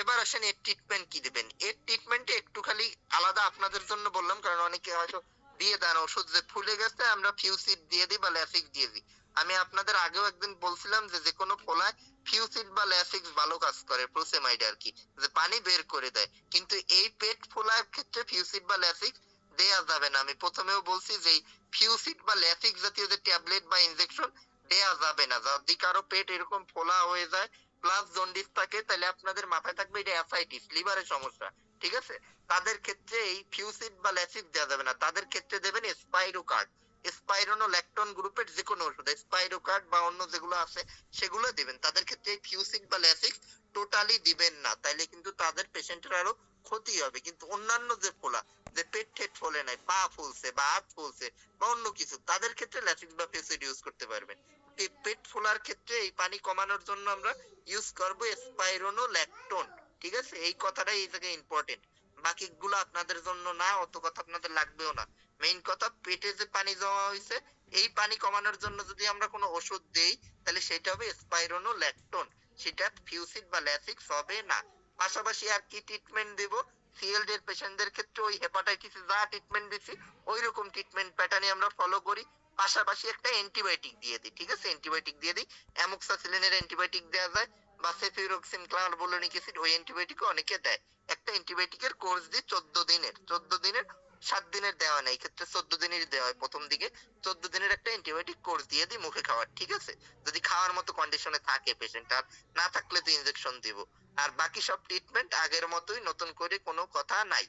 এবার আসেন এর ট্রিটমেন্ট কি দিবেন। এর ট্রিটমেন্টে একটু খালি আলাদা আপনাদের জন্য বললাম, কারণ অনেকে হয়তো দিয়ে দেন ওষুধ, যে ফুলে গেছে আমরা ফিউসিড দিয়ে দিই বা ল্যাসিক্স দিয়ে দিই। আমি আপনাদের আগেও একদিন বলছিলাম যে যে কোনো ফোলায় ফিউসিড বা ল্যাসিক্স ভালো কাজ করে, প্রোসেমাইড আর কি, যে পানি বের করে দেয়। কিন্তু এই পেট ফোলার ক্ষেত্রে ফিউসিড বা ল্যাসিক্স দেয়া যাবে না। আমি প্রথমেও বলছি যে ফিউসিড বা ল্যাসিক্স জাতীয় যে ট্যাবলেট বা ইনজেকশন দেয়া যাবে না। যদি কারো পেট এরকম ফোলা হয়ে যায় প্লাস জন্ডিস থাকে, তাহলে আপনাদের মাথায় থাকবে এটা অ্যাসাইটিস, লিভারের সমস্যা, ঠিক আছে। তাদের ক্ষেত্রে এই ফিউসিড বা ল্যাসিক্স দেওয়া যাবে না, তাদের ক্ষেত্রে দেবেন স্পাইরোকার্ড, স্পাইরোনোল্যাকটোন গ্রুপের যে কোনো ওষুধ, স্পাইরোকার্ড বা অন্য যেগুলো আছে সেগুলো দিবেন। তাদের ক্ষেত্রে এই ফিউসিড বা ল্যাসিক্স টোটালি দিবেন না, তাইলে কিন্তু তাদের পেশেন্টের আরো ক্ষতি হবে। কিন্তু অন্যান্য যে ফোলা, যে পেট ঠেট ফোলে নাই, পা ফুলছে বা হাত ফুলছে বা অন্য কিছু, তাদের ক্ষেত্রে ল্যাসিক্স বা ফিউসিড ইউজ করতে পারবেন। এই পেট ফোলার ক্ষেত্রে এই পানি কমানোর জন্য আমরা ইউজ করব স্পাইরোনোল্যাকটোন, ঠিক আছে। এই কথাটাই এই জায়গায় ইম্পর্টেন্ট, বাকিগুলো আপনাদের জন্য না, অত কথা আপনাদের লাগবেও না। মেইন কথা পেটে যে পানি জমা হয়েছে এই পানি কমানোর জন্য যদি আমরা কোনো ওষুধ দেই, তাহলে সেটা হবে স্পাইরোনোল্যাকটোন, সেটা ফিউসিড বা ল্যাসিক্স হবে না। পাশাপাশি আর কি ট্রিটমেন্ট দেব, সিএলডি এর পেশেন্টদের ক্ষেত্রে ওই হেপাটাইটিস যা ট্রিটমেন্ট দিছি ওই রকম ট্রিটমেন্ট প্যাটার্নই আমরা ফলো করি। পাশাপাশি একটা অ্যান্টিবায়োটিক দিয়ে দিই, ঠিক আছে, অ্যান্টিবায়োটিক দিয়ে দিই, অ্যামোক্সাসিলিনের অ্যান্টিবায়োটিক দেওয়া যায় বা সেফিউরক্সিন ক্লারবোলোনিক অ্যাসিড, ওই অ্যান্টিবায়োটিকও অনেকে দেয়। একটা অ্যান্টিবায়োটিকের কোর্স দিই 14 দিনের 7 দিনের দেওয়া নেই, ক্ষেত্রে 14 দিনের দেওয়া হয় প্রথম দিকে। 14 দিনের একটা অ্যান্টিবায়োটিক কোর্স দিয়ে দিই মুখে খাওয়ার, ঠিক আছে, যদি খাওয়ার মতো কন্ডিশনে থাকে পেশেন্ট, আর না থাকলে তো ইনজেকশন দিব। আর বাকি সব ট্রিটমেন্ট আগের মতোই, নতুন করে কোনো কথা নাই,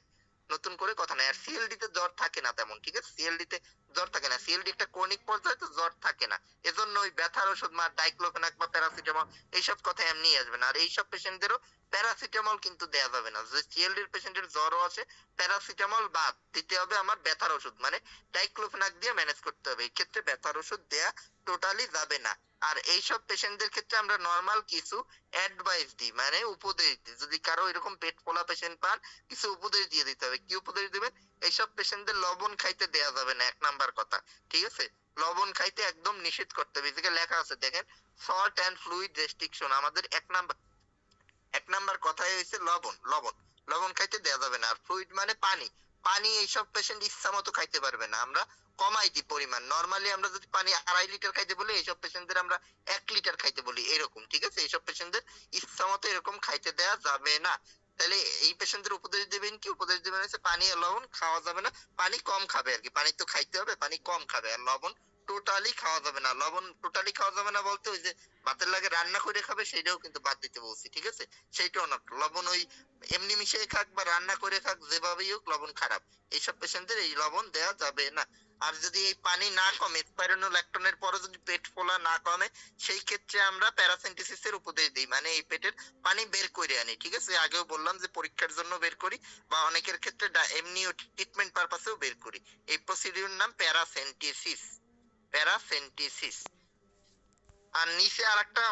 নতুন করে কথা নাই। আর সিএলডি তে জ্বর থাকে না তেমন, ঠিক আছে, সিএলডি তে জ্বর থাকে না, সিএলডি একটা ক্রনিক পর্যায়ে তো জ্বর থাকে না, এজন্য ওই ব্যথার ওষুধ বা ডাইক্লোফেনাক বা প্যারাসিটামল এইসব কথা এমনি আসবে না। আর এইসব পেশেন্টদেরও প্যারাসিটামল কিন্তু দেয়া যাবে না, যে সিএলডি এর পেশেন্টের জ্বরও আছে, প্যারাসিটামল বাদ দিতে হবে আমার ব্যথার ওষুধ, মানে ডাইক্লোফেনাক দিয়ে ম্যানেজ করতে হবে। এই ক্ষেত্রে ব্যথার ওষুধ দেয়া টোটালি যাবে না। আর এইসব পেশেন্টদের ক্ষেত্রে আমরা নরমাল কিছু অ্যাডভাইস দিই, মানে উপদেশ দিই। যদি কারো এরকম পেট ফোলা পেশেন্ট পান, কিছু উপদেশ দিয়ে দিতে হবে। কি উপদেশ দিবেন? এইসব পেশেন্টদের লবণ খাইতে দেয়া যাবে না, ১ নাম্বার কথা। ঠিক আছে? লবণ খাইতে একদম নিষেধ করতে হবে। এদিকে লেখা আছে দেখেন, সল্ট অ্যান্ড ফ্লুইড রেস্ট্রিকশন। আমাদের ১ নাম্বার কথাই হইছে লবণ, লবণ। লবণ খাইতে দেয়া যাবে না। আর ফ্লুইড মানে পানি। পানি এইসব পেশেন্ট ইচ্ছা মতো খাইতে পারবে না। আমরা কমাই দিই পরিমাণ। নরমালি আমরা যদি পানি ২.৫ লিটার খাইতে বলি, এইসব পেশেন্টদের আমরা ১ লিটার খাইতে বলি, এরকম। ঠিক আছে? এইসব পেশেন্টদের ইচ্ছা মতো এরকম খাইতে দেয়া যাবে না। তাহলে এই পেশেন্টদের উপদেশ দিবেন কি? উপদেশ দিবেন হচ্ছে পানি আর লবণ খাওয়া যাবে না। পানি কম খাবে আরকি। পানি তো খাইতে হবে, পানি কম খাবে। আর লবণ টোটালি খাওয়া যাবে না। লবণ টোটালি খাওয়া যাবে না বলতে ওই যে ভাতের লাগে রান্না করে খাবে সেটাও কিন্তু বাদ দিতে বলছি। ঠিক আছে? সেইটাও না। লবণ ওই এমনি মিশিয়ে খাক বা রান্না করে খাক, যেভাবেই হোক লবণ খারাপ। এইসব পেশেন্টদের এই লবণ দেয়া যাবে না। আর যদি এই পানি না কমে, স্পাইরোনোল্যাকটোনের পরে যদি পেট ফোলা না কমে, সেই ক্ষেত্রে আমরা প্যারাসেন্টিসিসের উপদেশ দিই। মানে এই পেটের পানি বের করে আনি। ঠিক আছে? আগেও বললাম যে পরীক্ষার জন্য বের করি বা অনেকের ক্ষেত্রে এমনিও ট্রিটমেন্ট পারপাসেও বের করি। এই প্রসিডিউর নাম প্যারাসেন্টিসিস। প্যারাসেন্টিসিস। আর নিচে আরেকটা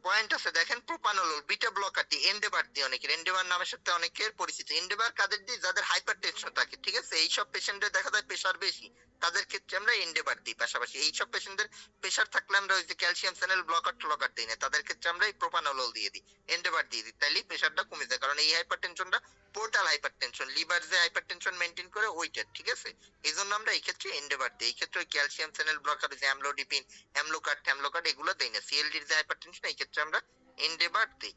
পয়েন্ট আছে দেখেন, প্রোপানোলোল বিটা ব্লকার দি, এন্ডেভার দি, অনেকের এন্ডেভার নামের সাথে অনেকের পরিচিত। এন্ডেভার কাদের দিই? যাদের হাইপারটেনশন থাকে। ঠিক আছে? এইসব পেশেন্টদের দেখা যায় প্রেসার বেশি, তাদের ক্ষেত্রে আমরা এন্ডেভার দিই। পাশাপাশি এইসব পেশেন্টদের প্রেসার থাকলে আমরা ওই যে ক্যালসিয়াম চ্যানেল ব্লকার ট্লকার দিই না, তাদের ক্ষেত্রে আমরা এই প্রোপানোলোল দিয়ে দিই, এন্ডেভার দিয়ে দিই। তাইলে প্রেসারটা কমে যায়। কারণ এই হাইপারটেনশনটা পোর্টাল হাইপারটেনশন, লিভার যে হাইপারটেনশন মেইনটেইন করে ওইটা। ঠিক আছে? এই জন্য আমরা এই ক্ষেত্রে এন্ডেভার দিই। এই ক্ষেত্রে ওই ক্যালসিয়াম চ্যানেল ব্লকার, যে অ্যামলোডিপিন, অ্যামলোকার্ড, ট্যামলোকার্ড এগুলো দেই না। সিএলডির যে হাইপারটেনশন, এই ক্ষেত্রে আমরা এন্ডেভার দিই।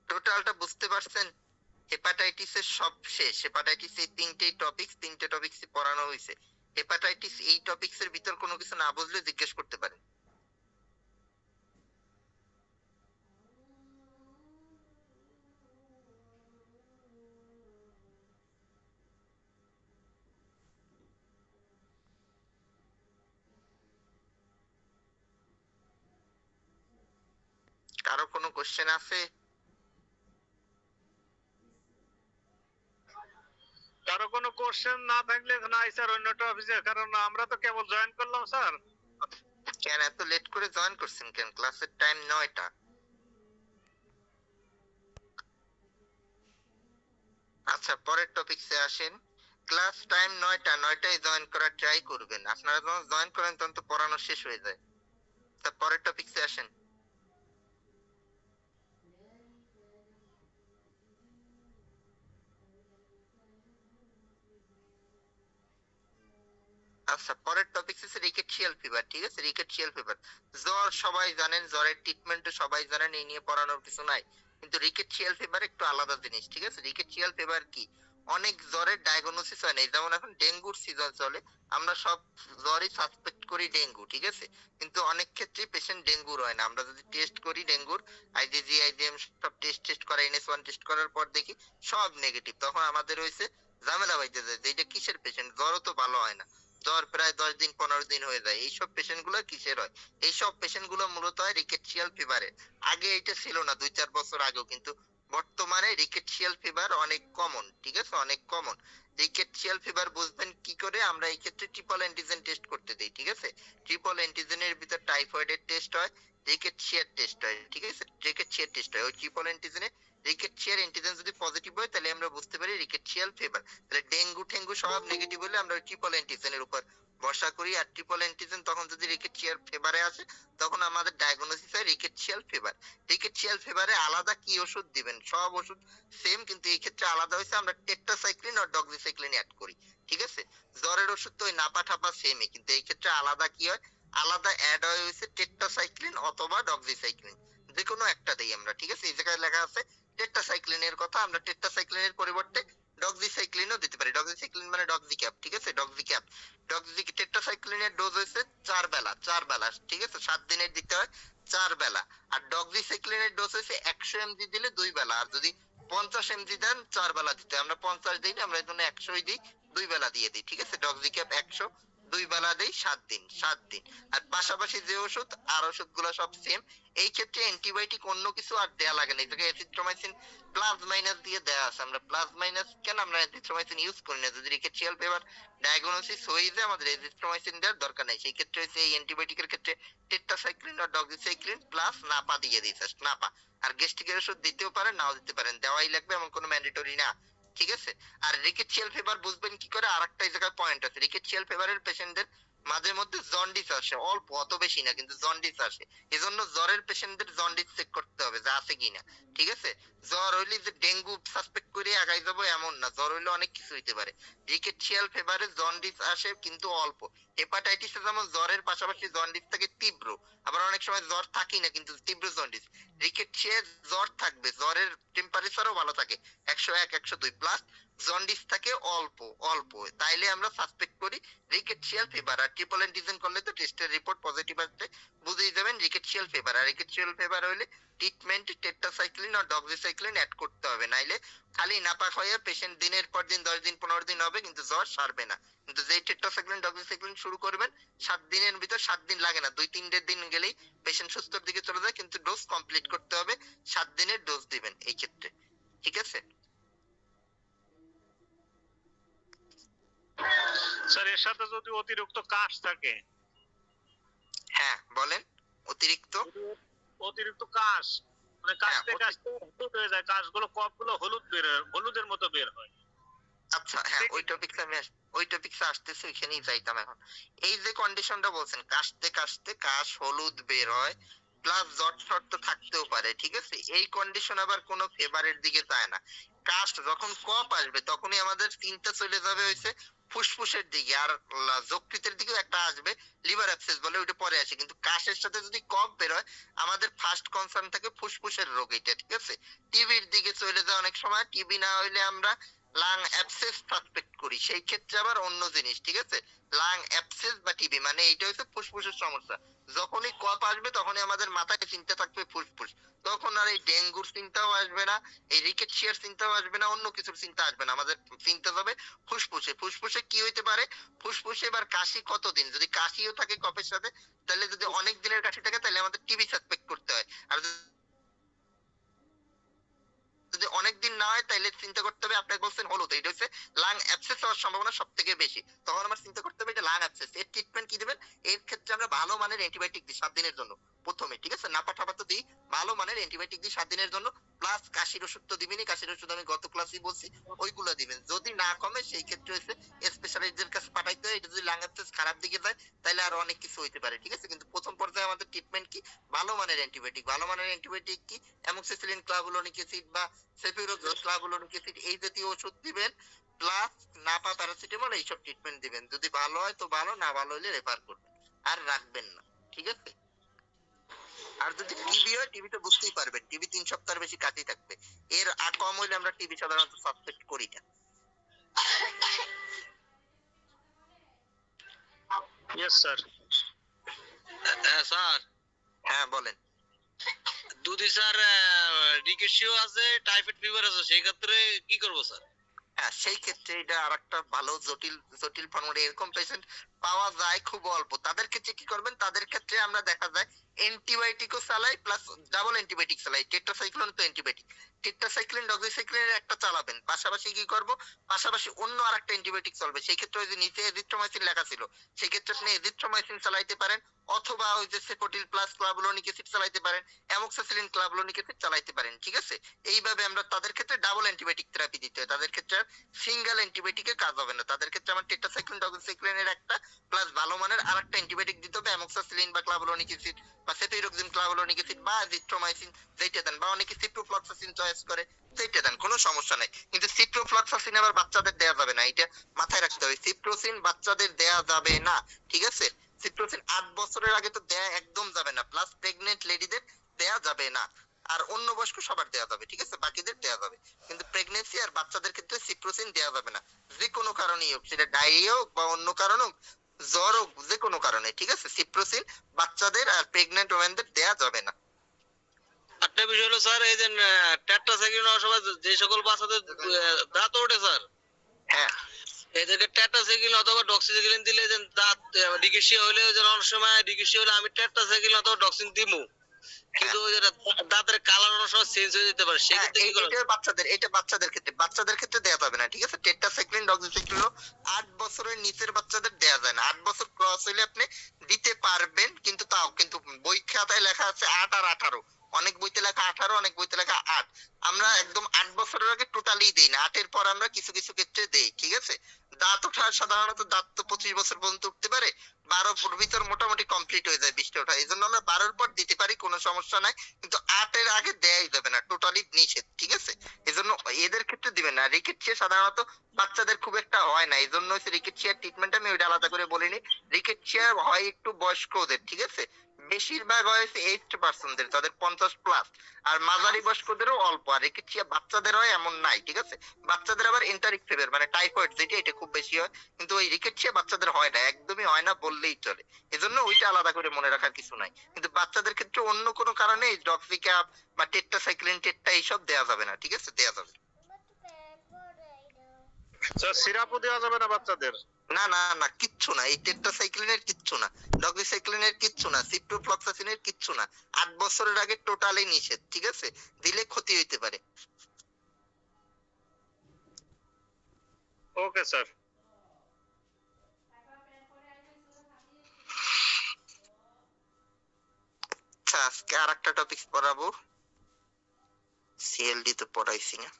টোটালটা বুঝতে পারছেন? হেপাটাইটিসের সব শেষ। হেপাটাইটিস এই তিনটে টপিকস পড়ানো হয়েছে। হেপাটাইটিস এই টপিকস এর ভিতর কোনো কিছু না বুঝলে জিজ্ঞেস করতে পারেন। কারো কোনো কোশ্চেন আছে? কারো কোনো কোশ্চেন না থাকলে নাই স্যার অন্যটা অফিসে, কারণ আমরা তো কেবল জয়েন করলাম স্যার। কেন এত লেট করে জয়েন করছেন কেন? ক্লাসের টাইম ৯টা। আচ্ছা, পরের টপিকসে আসেন। ক্লাস টাইম ৯টা, ৯টায় জয়েন করার ট্রাই করবেন। আপনারা যখন জয়েন করেন তখন তো পড়ানো শেষ হয়ে যায়। তা পরের টপিকসে আসেন। আচ্ছা, পরের টপিক হচ্ছে রিকেটশিয়াল ফিভার। ঠিক আছে? রিকেটশিয়াল ফিভার জ্বর সবাই জানেন, জ্বরের ট্রিটমেন্টও সবাই জানেন, এই নিয়ে পড়ানোর কিছু নাই। কিন্তু রিকেটশিয়াল ফিভার একটু আলাদা জিনিস। ঠিক আছে? রিকেটশিয়াল ফিভার কি? অনেক জ্বরের ডায়াগনোসিস হয় না। যেমন এখন ডেঙ্গুর সিজন চলে, আমরা সব জ্বরই সাসপেক্ট করি ডেঙ্গু। ঠিক আছে? কিন্তু অনেক ক্ষেত্রে পেশেন্ট ডেঙ্গুর হয় না। আমরা যদি টেস্ট করি ডেঙ্গুর, আইজিজি, আইজিএম সব টেস্ট করা, NS1 টেস্ট করার পর দেখি সব নেগেটিভ, তখন আমাদের হয়েছে ঝামেলা বাইতে যায় যে এটা কিসের পেশেন্ট, জ্বরও তো ভালো হয় না, জ্বর প্রায় ১০ দিন ১৫ দিন হয়ে যায়। এইসব পেশেন্ট গুলো কিসের হয়? এইসব পেশেন্ট গুলো মূলত হয় রিকেটশিয়াল ফিভারের। আগে এটা ছিল না, ২-৪ বছর আগেও, কিন্তু বর্তমানে রিকেটশিয়াল ফিভার অনেক কমন। ঠিক আছে? অনেক কমন। রিকেটশিয়াল ফিভার বুঝবেন কি করে? আমরা এই ক্ষেত্রে ট্রিপল অ্যান্টিজেন টেস্ট করতে দেই। ঠিক আছে? ট্রিপল অ্যান্টিজেনের ভিতর টাইফয়েডের টেস্ট হয়, রিকেটশিয়ার টেস্ট হয়। ঠিক আছে? রিকেটশিয়ার টেস্ট হয়। ওই ট্রিপল অ্যান্টিজেনে রিকেটশিয়ার অ্যান্টিজেন যদি পজিটিভ হয় তাহলে আমরা বুঝতে পারি রিকেটশিয়াল ফিভার। তাহলে ডেঙ্গু ঠেঙ্গু সব নেগেটিভ হলে আমরা ট্রিপল অ্যান্টিজেনের উপর ভরসা করি। আর ট্রিপল অ্যান্টিজেন তখন যদি রিকেটশিয়াল ফিভারে আসে, তখন আমাদের ডায়াগনোসিস হয় রিকেটশিয়াল ফিভার। রিকেটশিয়াল ফিভারে আলাদা কি ওষুধ দিবেন? সব ওষুধ সেম, কিন্তু এই ক্ষেত্রে আলাদা হয়েছে আমরা টেট্রাসাইক্লিন আর ডক্সিসাইক্লিন অ্যাড করি। ঠিক আছে? জ্বরের ওষুধ তো ওই নাপা ঠাপা সেমই, কিন্তু এই ক্ষেত্রে আলাদা কি হয়? আলাদা অ্যাড হয়েছে টেট্রাসাইক্লিন অথবা ডক্সিসাইক্লিন, যে কোনো একটা দেই আমরা। ঠিক আছে? এই জায়গায় লেখা আছে টেট্রাসাইক্লিনের কথা, আমরা টেট্রাসাইক্লিনের পরিবর্তে ডক্সিসাইক্লিনও দিতে পারি। ডক্সিসাইক্লিন মানে ডক্সিক্যাপ। ঠিক আছে? ডক্সিক্যাপ। টেট্রাসাইক্লিনের ডোজ হচ্ছে ৪ বেলা, ৪ বেলা। ঠিক আছে? ৭ দিনের দিতে হয় ৪ বেলা। আর ডক্সিসাইক্লিনের ডোজ হচ্ছে ১০০ এমজি দিলে ২ বেলা। আর যদি ৫০ এমজি দেন ৪ বেলা দিতে হয়। আমরা ৫০ দিই না, আমরা এই জন্য ১০০ই দিই, ২ বেলা দিয়ে দিই। ঠিক আছে? ডক্সিক্যাপ ১০০, 2 বেলা দেই 7 দিন 7 দিন। আর পাশাপাশি যে ওষুধ আর ওষুধগুলো সব সেম। এই ক্ষেত্রে অ্যান্টিবায়োটিক অন্য কিছু আর দেয়া লাগে না। এটাকে এজিথ্রোমাইসিন প্লাস মাইনাস দিয়ে দেয়া আছে। আমরা প্লাস মাইনাস কেন আমরা এজিথ্রোমাইসিন ইউজ করি না? যদি রিকেটশিয়াল ফিভার ডায়াগনোসিস হয়ে যায় আমাদের এজিথ্রোমাইসিন দেওয়ার দরকার নাই। সেই ক্ষেত্রে হচ্ছে এই অ্যান্টিবায়োটিকের ক্ষেত্রে টেট্রাসাইক্লিন আর ডক্সিসাইক্লিন প্লাস নাপা দিয়ে দিই জাস্ট নাপা। আর গ্যাস্ট্রিকের ওষুধ দিতেও পারেন নাও দিতে পারেন, দেওয়াই লাগবে এমন কোনো ম্যান্ডেটরি না। ঠিক আছে। আর রিকেটশিয়াল ফিভার বুঝবেন কি করে? আরেকটা এই জায়গায় পয়েন্ট আছে। রিকেটশিয়াল ফিভারের পেশেন্টদের মাঝে মধ্যে জন্ডিস আসে, অল্প অত বেশি না কিন্তু জন্ডিস আসে। এজন্য জ্বরের পেশেন্টদের জন্ডিস চেক করতে হবে যে আছে কিনা। ঠিক আছে। জ্বর হইলে যে ডেঙ্গু সাসপেক্ট করে আগাই যাবো এমন না, জ্বর হইলে অনেক কিছু হইতে পারে। রিকেটশিয়াল ফিভারে জন্ডিস আসে কিন্তু অল্প। হেপাটাইটিসে যেমন জ্বরের পাশাপাশি জন্ডিস থাকে তীব্র, আবার অনেক সময় জ্বর থাকেই না কিন্তু তীব্র জন্ডিস। রিকেটশিয়াল জ্বর থাকবে, জ্বরের টেম্পারেচারও ভালো থাকে 101 102 প্লাস, জন্ডিস থাকে অল্প অল্প, তাইলে আমরা সাসপেক্ট করি রিকেটশিয়াল ফিভার। আর ট্রিপল অ্যান্টিজেন করলে তো টেস্টের রিপোর্ট পজিটিভ আসবে, বুঝেই যাবেন রিকেটশিয়াল ফিভার। আর রিকেটশিয়াল ফিভার হইলে ট্রিটমেন্ট টেট্রাসাইক্লিন আর ডক্সিসাইক্লিন অ্যাড করতে হবে, নাইলে খালি নাপাক হয়ে পেশেন্ট দিনের পর দিন 10 দিন 15 দিন হবে কিন্তু জ্বর সারবে না। কিন্তু যেই টেট্রাসাইক্লিন ডক্সিসাইক্লিন শুরু করবেন 7 দিনের ভিতর, 7 দিন লাগে না, 2-3 দিন গেলেই পেশেন্ট সুস্থর দিকে চলে যায়। কিন্তু ডোজ কমপ্লিট করতে হবে, 7 দিনের ডোজ দিবেন এই ক্ষেত্রে। ঠিক আছে। স্যার এর সাথে যদি অতিরিক্ত কাশ থাকে? হ্যাঁ বলেন। অতিরিক্ত অতিরিক্ত কাশ মানে কাশতে হ্যাঁ, কাশতে হলুদ হয়ে যায়, কাশগুলো কফগুলো হলুদ বের হয়, হলুদের মতো বের হয়। আচ্ছা হ্যাঁ, ওই টপিকসে আসতেছে, ওইখানেই যাইতাম এখন। এই যে কন্ডিশনটা বলছেন কাশতে কাশতে কাশ হলুদ বের হয় প্লাস জ্বর ঠর তো থাকতেও পারে। ঠিক আছে। এই কন্ডিশন আবার কোনো ফেভারের দিকে যায় না। কাশ যখন কফ আসবে তখনই আমাদের চিন্তা চলে যাবে হইছে ফুসফুসের দিকে, আর যকৃতের দিকেও একটা আসবে, লিভার অ্যাবসেস বলে, ওইটা পরে আসে। কিন্তু কাশের সাথে যদি কফ বের হয় আমাদের ফার্স্ট কনসার্ন থাকে ফুসফুসের রোগ এটা। ঠিক আছে। টিবির দিকে চলে যায় অনেক সময়, টিবি না হইলে আমরা লাং অ্যাবসেস সাসপেক্ট করি, সেই ক্ষেত্রে আবার অন্য জিনিস। ঠিক আছে। লাং অ্যাবসেস বা টিবি মানে এইটা হচ্ছে ফুসফুসের সমস্যা। যখনই কফ আসবে তখনই আমাদের মাথায় চিন্তা থাকবে ফুসফুস, তখন আর এই ডেঙ্গুর চিন্তাও আসবে না, এই রিকেটশিয়ার চিন্তাও আসবে না, অন্য কিছুর চিন্তা আসবে না, আমাদের চিন্তা যাবে ফুসফুসে। ফুসফুসে কি হইতে পারে? ফুসফুসে এবার কাশি কতদিন, যদি কাশিও থাকে কফের সাথে, তাহলে যদি অনেক দিনের কাশি থাকে তাহলে আমাদের টিবি সাসপেক্ট করতে হয়। আর যদি অনেকদিন না হয় তাহলে চিন্তা করতে হবে, আপনি বলছেন হলুদ, এটা হচ্ছে লাং অ্যাবসেস হওয়ার সম্ভাবনা সব থেকে বেশি। তখন আমার চিন্তা করতে হবে এটা লাং অ্যাবসেস। এর ট্রিটমেন্ট কি দিবেন? এর ক্ষেত্রে আমরা ভালো মানের অ্যান্টিবায়োটিক দিই 7 দিনের জন্য প্রথমে। ঠিক আছে। নাপা ঠাপা তো দিই, ভালো মানের অ্যান্টিবায়োটিক দিই 7 দিনের জন্য, প্লাস কাশির ওষুধ তো দিবেনই। কাশির ওষুধ আমি গত ক্লাসেই বলছি, ওইগুলো দিবেন। যদি না কমে সেই ক্ষেত্রে হচ্ছে স্পেশালিস্টদের কাছে পাঠাইতে হয়। এটা যদি লাং অ্যাবসেস খারাপ দিকে যায় তাহলে আরো অনেক কিছু হইতে পারে। ঠিক আছে। কিন্তু প্রথম পর্যায়ে আমাদের ট্রিটমেন্ট কি? ভালো মানের অ্যান্টিবায়োটিক। ভালো মানের অ্যান্টিবায়োটিক কি? অ্যামোক্সিসিলিন, ক্লাভুলোনিক অ্যাসিড বা সেফিরোক্লাভুলোনিক অ্যাসিড এই জাতীয় ওষুধ দিবেন, প্লাস নাপা প্যারাসিটামল এইসব ট্রিটমেন্ট দিবেন। যদি ভালো হয় তো ভালো, না ভালো হলে রেফার করবেন, আর রাখবেন না। ঠিক আছে। আর যদি টিবি হয়, টিবি তো বুঝতেই পারবেন, টিবি 3 সপ্তাহের বেশি কাছেই থাকবে। এর আর কম হইলে আমরা টিবি সাধারণত সাসপেক্ট করি না। Yes sir. স্যার হ্যাঁ বলেন। যদি স্যার রিকেশিও আছে, টাইফয়েড ফিভার আছে, সেই ক্ষেত্রে কি করবো স্যার? হ্যাঁ, সেই ক্ষেত্রে এটা আরেকটা ভালো জটিল জটিল ফর্মুলা। এরকম পেশেন্ট পাওয়া যায় খুব অল্প। তাদের ক্ষেত্রে কি করবেন? তাদের ক্ষেত্রে আমরা দেখা যায় অ্যান্টিবায়োটিকও চালাই প্লাস ডাবল অ্যান্টিবায়োটিক চালাই। টেট্রাসাইক্লিন তো অ্যান্টিবায়োটিক, টেট্রাসাইক্লিন ডক্সিসাইক্লিনের একটা চালাবেন, পাশাপাশি কি করব? পাশাপাশি অন্য আরেকটা অ্যান্টিবায়োটিক চলবে। সেই ক্ষেত্রে ওই যে নিচে এজিথ্রোমাইসিন লেখা ছিল, সেই ক্ষেত্রে আপনি এজিথ্রোমাইসিন চালাইতে পারেন, অথবা ওই যে সেফোটিল প্লাস ক্লাভুলোনিক অ্যাসিড চালাইতে পারেন, অ্যামোক্সিসিলিন ক্লাভুলোনিক অ্যাসিড চালাইতে পারেন। ঠিক আছে। এইভাবে আমরা তাদের ক্ষেত্রে ডাবল অ্যান্টিবায়োটিক থেরাপি দিতে হয়। তাদের ক্ষেত্রে সিঙ্গেল অ্যান্টিবায়োটিকে কাজ হবে না। তাদের ক্ষেত্রে আমার টেট্রাসাইক্লিন ডক্সিসাইক্লিনের একটা প্লাস ভালো মানের আরেকটা অ্যান্টিবায়োটিক দিতে হবে, অ্যামোক্সিসিলিন বা ক্লাভুলোনিক অ্যাসিড বা সেফিরোক্সিম ক্লাভুলোনিক অ্যাসিড বা এজিথ্রোমাইসিন, যেটা দেন, বা অনেকে সিপ্রোফ্লক্সাসিন চয়েস করে, যেটা দেন, কোনো সমস্যা নাই। কিন্তু সিপ্রোফ্লক্সাসিন আবার বাচ্চাদের দেয়া যাবে না, এটা মাথায় রাখতে হবে। সিপ্রোসিন বাচ্চাদের দেয়া যাবে না। ঠিক আছে। সিপ্রোসিন 8 বছরের আগে তো দেয়া একদম যাবে না, প্লাস প্রেগনেন্ট লেডিদের দেয়া যাবে না। আর অন্য বয়স্ক সবার দেয়া যাবে। ঠিক আছে। বাকিদের দেয়া যাবে, কিন্তু প্রেগন্যান্সি আর বাচ্চাদের ক্ষেত্রে সিপ্রোসিন দেয়া যাবে না, যে কোনো কারণেই হোক, সেটা ডায়রিয়া হোক বা অন্য কারণ হোক, জ্বর হোক, যে কোনো কারণে। ঠিক আছে। সিপ্রোসিন বাচ্চাদের আর প্রেগন্যান্ট ওমেনদের দেয়া যাবে না। একটা বিষয় হলো স্যার, এই যে টেট্রাসাইক্লিন নেওয়ার সময় যে সকল বাচ্চাদের দাঁত ওঠে স্যার, হ্যাঁ এদেরকে টেট্রাসাইক্লিন অথবা ডক্সিসাইক্লিন দিলে যে দাঁত ডিকেশিয়া হইলে যে অনেক সময় ডিকেশিয়া হলে আমি টেট্রাসাইক্লিন অথবা ডক্সিন দিমু, কিন্তু ওই যে দাঁতের কালার অনেক সময় চেঞ্জ হয়ে যেতে পারে, সেক্ষেত্রে কি করা? এটা বাচ্চাদের ক্ষেত্রে দেয়া যাবে না, ঠিক আছে? টেট্রাসাইক্লিন ডক্সিসাইক্লিন 8 বছরের নিচের বাচ্চাদের দেয়া যায় না। 8 বছর ক্রস হইলে আপনি দিতে পারবেন, কিন্তু তাও কিন্তু বই খাতায় লেখা আছে 8 আর 18, অনেক বইতে লেখা 18, অনেক বইতে লেখা 8। আমরা একদম 8 বছরের আগে টোটালি দেই না, 8 এর পর আমরা কিছু কিছু ক্ষেত্রে দেই, ঠিক আছে? দাঁত ওঠা সাধারণত দাঁত তো 25 বছর পর্যন্ত উঠতে পারে, 12 ভিতর মোটামুটি কমপ্লিট হয়ে যায় 20টা ওঠা, এই জন্য আমরা 12-র পর দিতে পারি, কোনো সমস্যা নাই, কিন্তু 8 এর আগে দেয়াই যাবে না, টোটালি নিষেধ, ঠিক আছে? এই জন্য এদের ক্ষেত্রে দিবেন না। রিকেটশিয়া সাধারণত বাচ্চাদের খুব একটা হয় না, এই জন্য হচ্ছে রিকেটশিয়ার ট্রিটমেন্ট আমি ওইটা আলাদা করে বলিনি। রিকেটশিয়া হয় একটু বয়স্কদের, ঠিক আছে? বেশিরভাগ হয়েছে 8%দের, তাদের 50 প্লাস, আর মাঝারি বয়স্কদেরও অল্প। আর রিকেটশিয়া বাচ্চাদের হয় এমন নাই, ঠিক আছে? বাচ্চাদের আবার এন্টারিক ফিভার মানে টাইফয়েড যেটা, এটা খুব বেশি হয়, কিন্তু ওই রিকেটশিয়া বাচ্চাদের হয় না, একদমই হয় না বললেই চলে। এজন্য ওইটা আলাদা করে মনে রাখার কিছু নাই। কিন্তু বাচ্চাদের ক্ষেত্রে অন্য কোনো কারণে ডক্সিক্যাপ বা টেট্রাসাইক্লিন টেট্টা এইসব দেয়া যাবে না, ঠিক আছে? দেয়া যাবে স্যার সিরাপও দেওয়া যাবে না বাচ্চাদের? না, না, না, কিচ্ছু না। এই টেট্রাসাইক্লিনের কিচ্ছু না, ডক্সিসাইক্লিনের কিচ্ছু না, সিপ্রোফ্লক্সাসিনের কিচ্ছু না। 8 বছরের আগে টোটালি নিষেধ, ঠিক আছে? দিলে ক্ষতি হইতে পারে। Okay sir. আচ্ছা, আজকে আরেকটা টপিক পড়াবো। সিএলডি তো পড়াইছি না।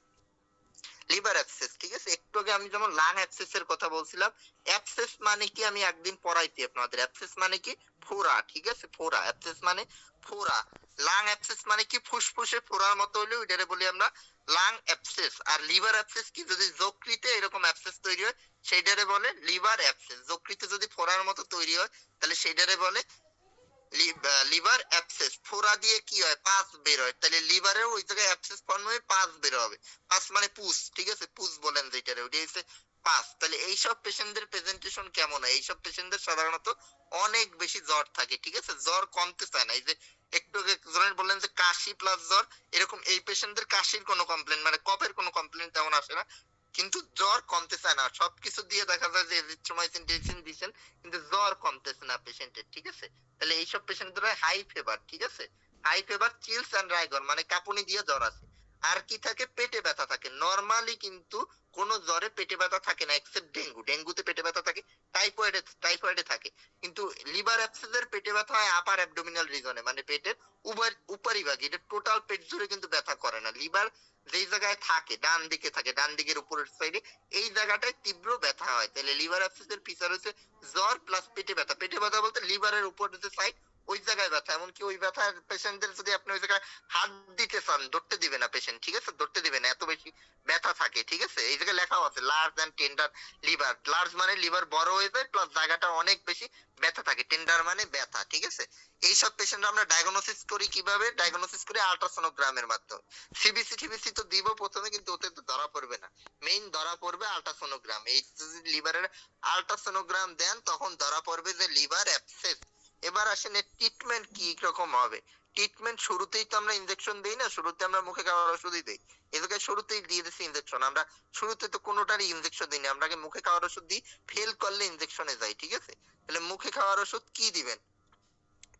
লিভার অ্যাবসেস, ঠিক আছে? একটু আগে আমি যেমন লাং অ্যাবসেস এর কথা বলছিলাম, অ্যাবসেস মানে কি আমি একদিন পড়াইছি আপনাদের। অ্যাবসেস মানে কি? ফোড়া, ঠিক আছে? ফোড়া, অ্যাবসেস মানে ফোড়া। লাং অ্যাবসেস মানে কি? ফুসফুসে ফোড়ার মতো হলে ওইটারে বলি আমরা লাং অ্যাবসেস। আর লিভার অ্যাবসেস কি? যদি যকৃতে এরকম অ্যাবসেস তৈরি হয় সেইটারে বলে লিভার অ্যাবসেস। যকৃতে যদি ফোড়ার মতো তৈরি হয় তাহলে সেইটারে বলে লিভার অ্যাবসেস। ফোড়া দিয়ে কি হয়? পাস বের হয়, তাহলে লিভারের ওই জায়গায় অ্যাবসেস ফর্ম হয়ে পাস বের হবে। পাস মানে পুস, ঠিক আছে? পুস বলেন যেটারে, ওইটা হচ্ছে পাস। তাহলে এইসব পেশেন্টদের প্রেজেন্টেশন কেমন হয়? এইসব পেশেন্টদের সাধারণত অনেক বেশি জ্বর থাকে, ঠিক আছে? জ্বর কমতে চায় না। এই যে একটু আগে একজনের বললেন যে কাশি প্লাস জ্বর, এরকম এই পেশেন্টদের কাশির কোনো কমপ্লেন মানে কফের কোনো কমপ্লেন তেমন আসে না, কিন্তু জ্বর কমতে চায় না। সবকিছু দিয়ে দেখা যায় যে এজিথ্রোমাইসিন টেনসিন দিচ্ছেন, কিন্তু জ্বর কমতেছে না পেশেন্টের, ঠিক আছে? তাহলে এইসব পেশেন্টদের হাই ফিভার, ঠিক আছে? High fever, chills and rigor মানে কাঁপুনি দিয়ে জ্বর আছে। আর কি থাকে? পেটে ব্যথা থাকে। নরমালি কিন্তু কোন জ্বরে পেটে ব্যথা থাকে না, এক্সেপ্ট ডেঙ্গু। ডেঙ্গুতে পেটে ব্যথা থাকে, টাইফয়েডে থাকে। কিন্তু লিভার অ্যাবসেসের পেটে ব্যথা হয় আপার অ্যাবডোমিনাল রিজনে, মানে পেটের উপরিভাগে। এটা টোটাল পেট জুড়ে কিন্তু ব্যথা করে না। লিভার যেই জায়গায় থাকে, ডান দিকে থাকে, ডান দিকের উপরের সাইডে, এই জায়গাটায় তীব্র ব্যথা হয়। তাহলে লিভার অ্যাবসেসের ফিচার হচ্ছে জ্বর প্লাস পেটে ব্যথা। পেটে ব্যথা বলতে লিভারের উপরের যে সাইড ওই জায়গায় ব্যথা। এমনকি ওই ব্যথার পেশেন্টদের যদি আপনি ওই জায়গায় হাত দিতে চান, ধরতে দিবে না পেশেন্ট, ঠিক আছে? ধরতে দিবে না, এত বেশি ব্যথা থাকে, ঠিক আছে? এই জায়গায় লেখাও আছে large and tender liver. Large মানে লিভার বড় হয়ে যায়, প্লাস জায়গাটা অনেক বেশি ব্যথা থাকে। টেন্ডার মানে ব্যথা, ঠিক আছে? এইসব পেশেন্ট আমরা ডায়াগনোসিস করি কিভাবে? ডায়াগনোসিস করি আল্ট্রাসোনোগ্রামের মাধ্যমে। সিবিসি টিবিসি তো দিব প্রথমে, কিন্তু ওতে তো ধরা পড়বে না। মেইন ধরা পড়বে আল্ট্রাসোনোগ্রাম। এই যদি লিভারের আল্ট্রাসোনোগ্রাম দেন তখন ধরা পড়বে যে লিভার অ্যাবসেস। এবার আসেন এর ট্রিটমেন্ট কি রকম হবে? ট্রিটমেন্ট শুরুতেই তো আমরা ইনজেকশন দেই না, শুরুতে আমরা মুখে খাওয়ার ওষুধই দেই। এদিকে শুরুতেই দিয়ে দিচ্ছি ইনজেকশন। আমরা শুরুতে তো কোনোটারই ইনজেকশন দিই না, আমরা আগে মুখে খাওয়ার ওষুধ দিই, ফেল করলে ইনজেকশনে যাই, ঠিক আছে? তাহলে মুখে খাওয়ার ওষুধ কি দিবেন?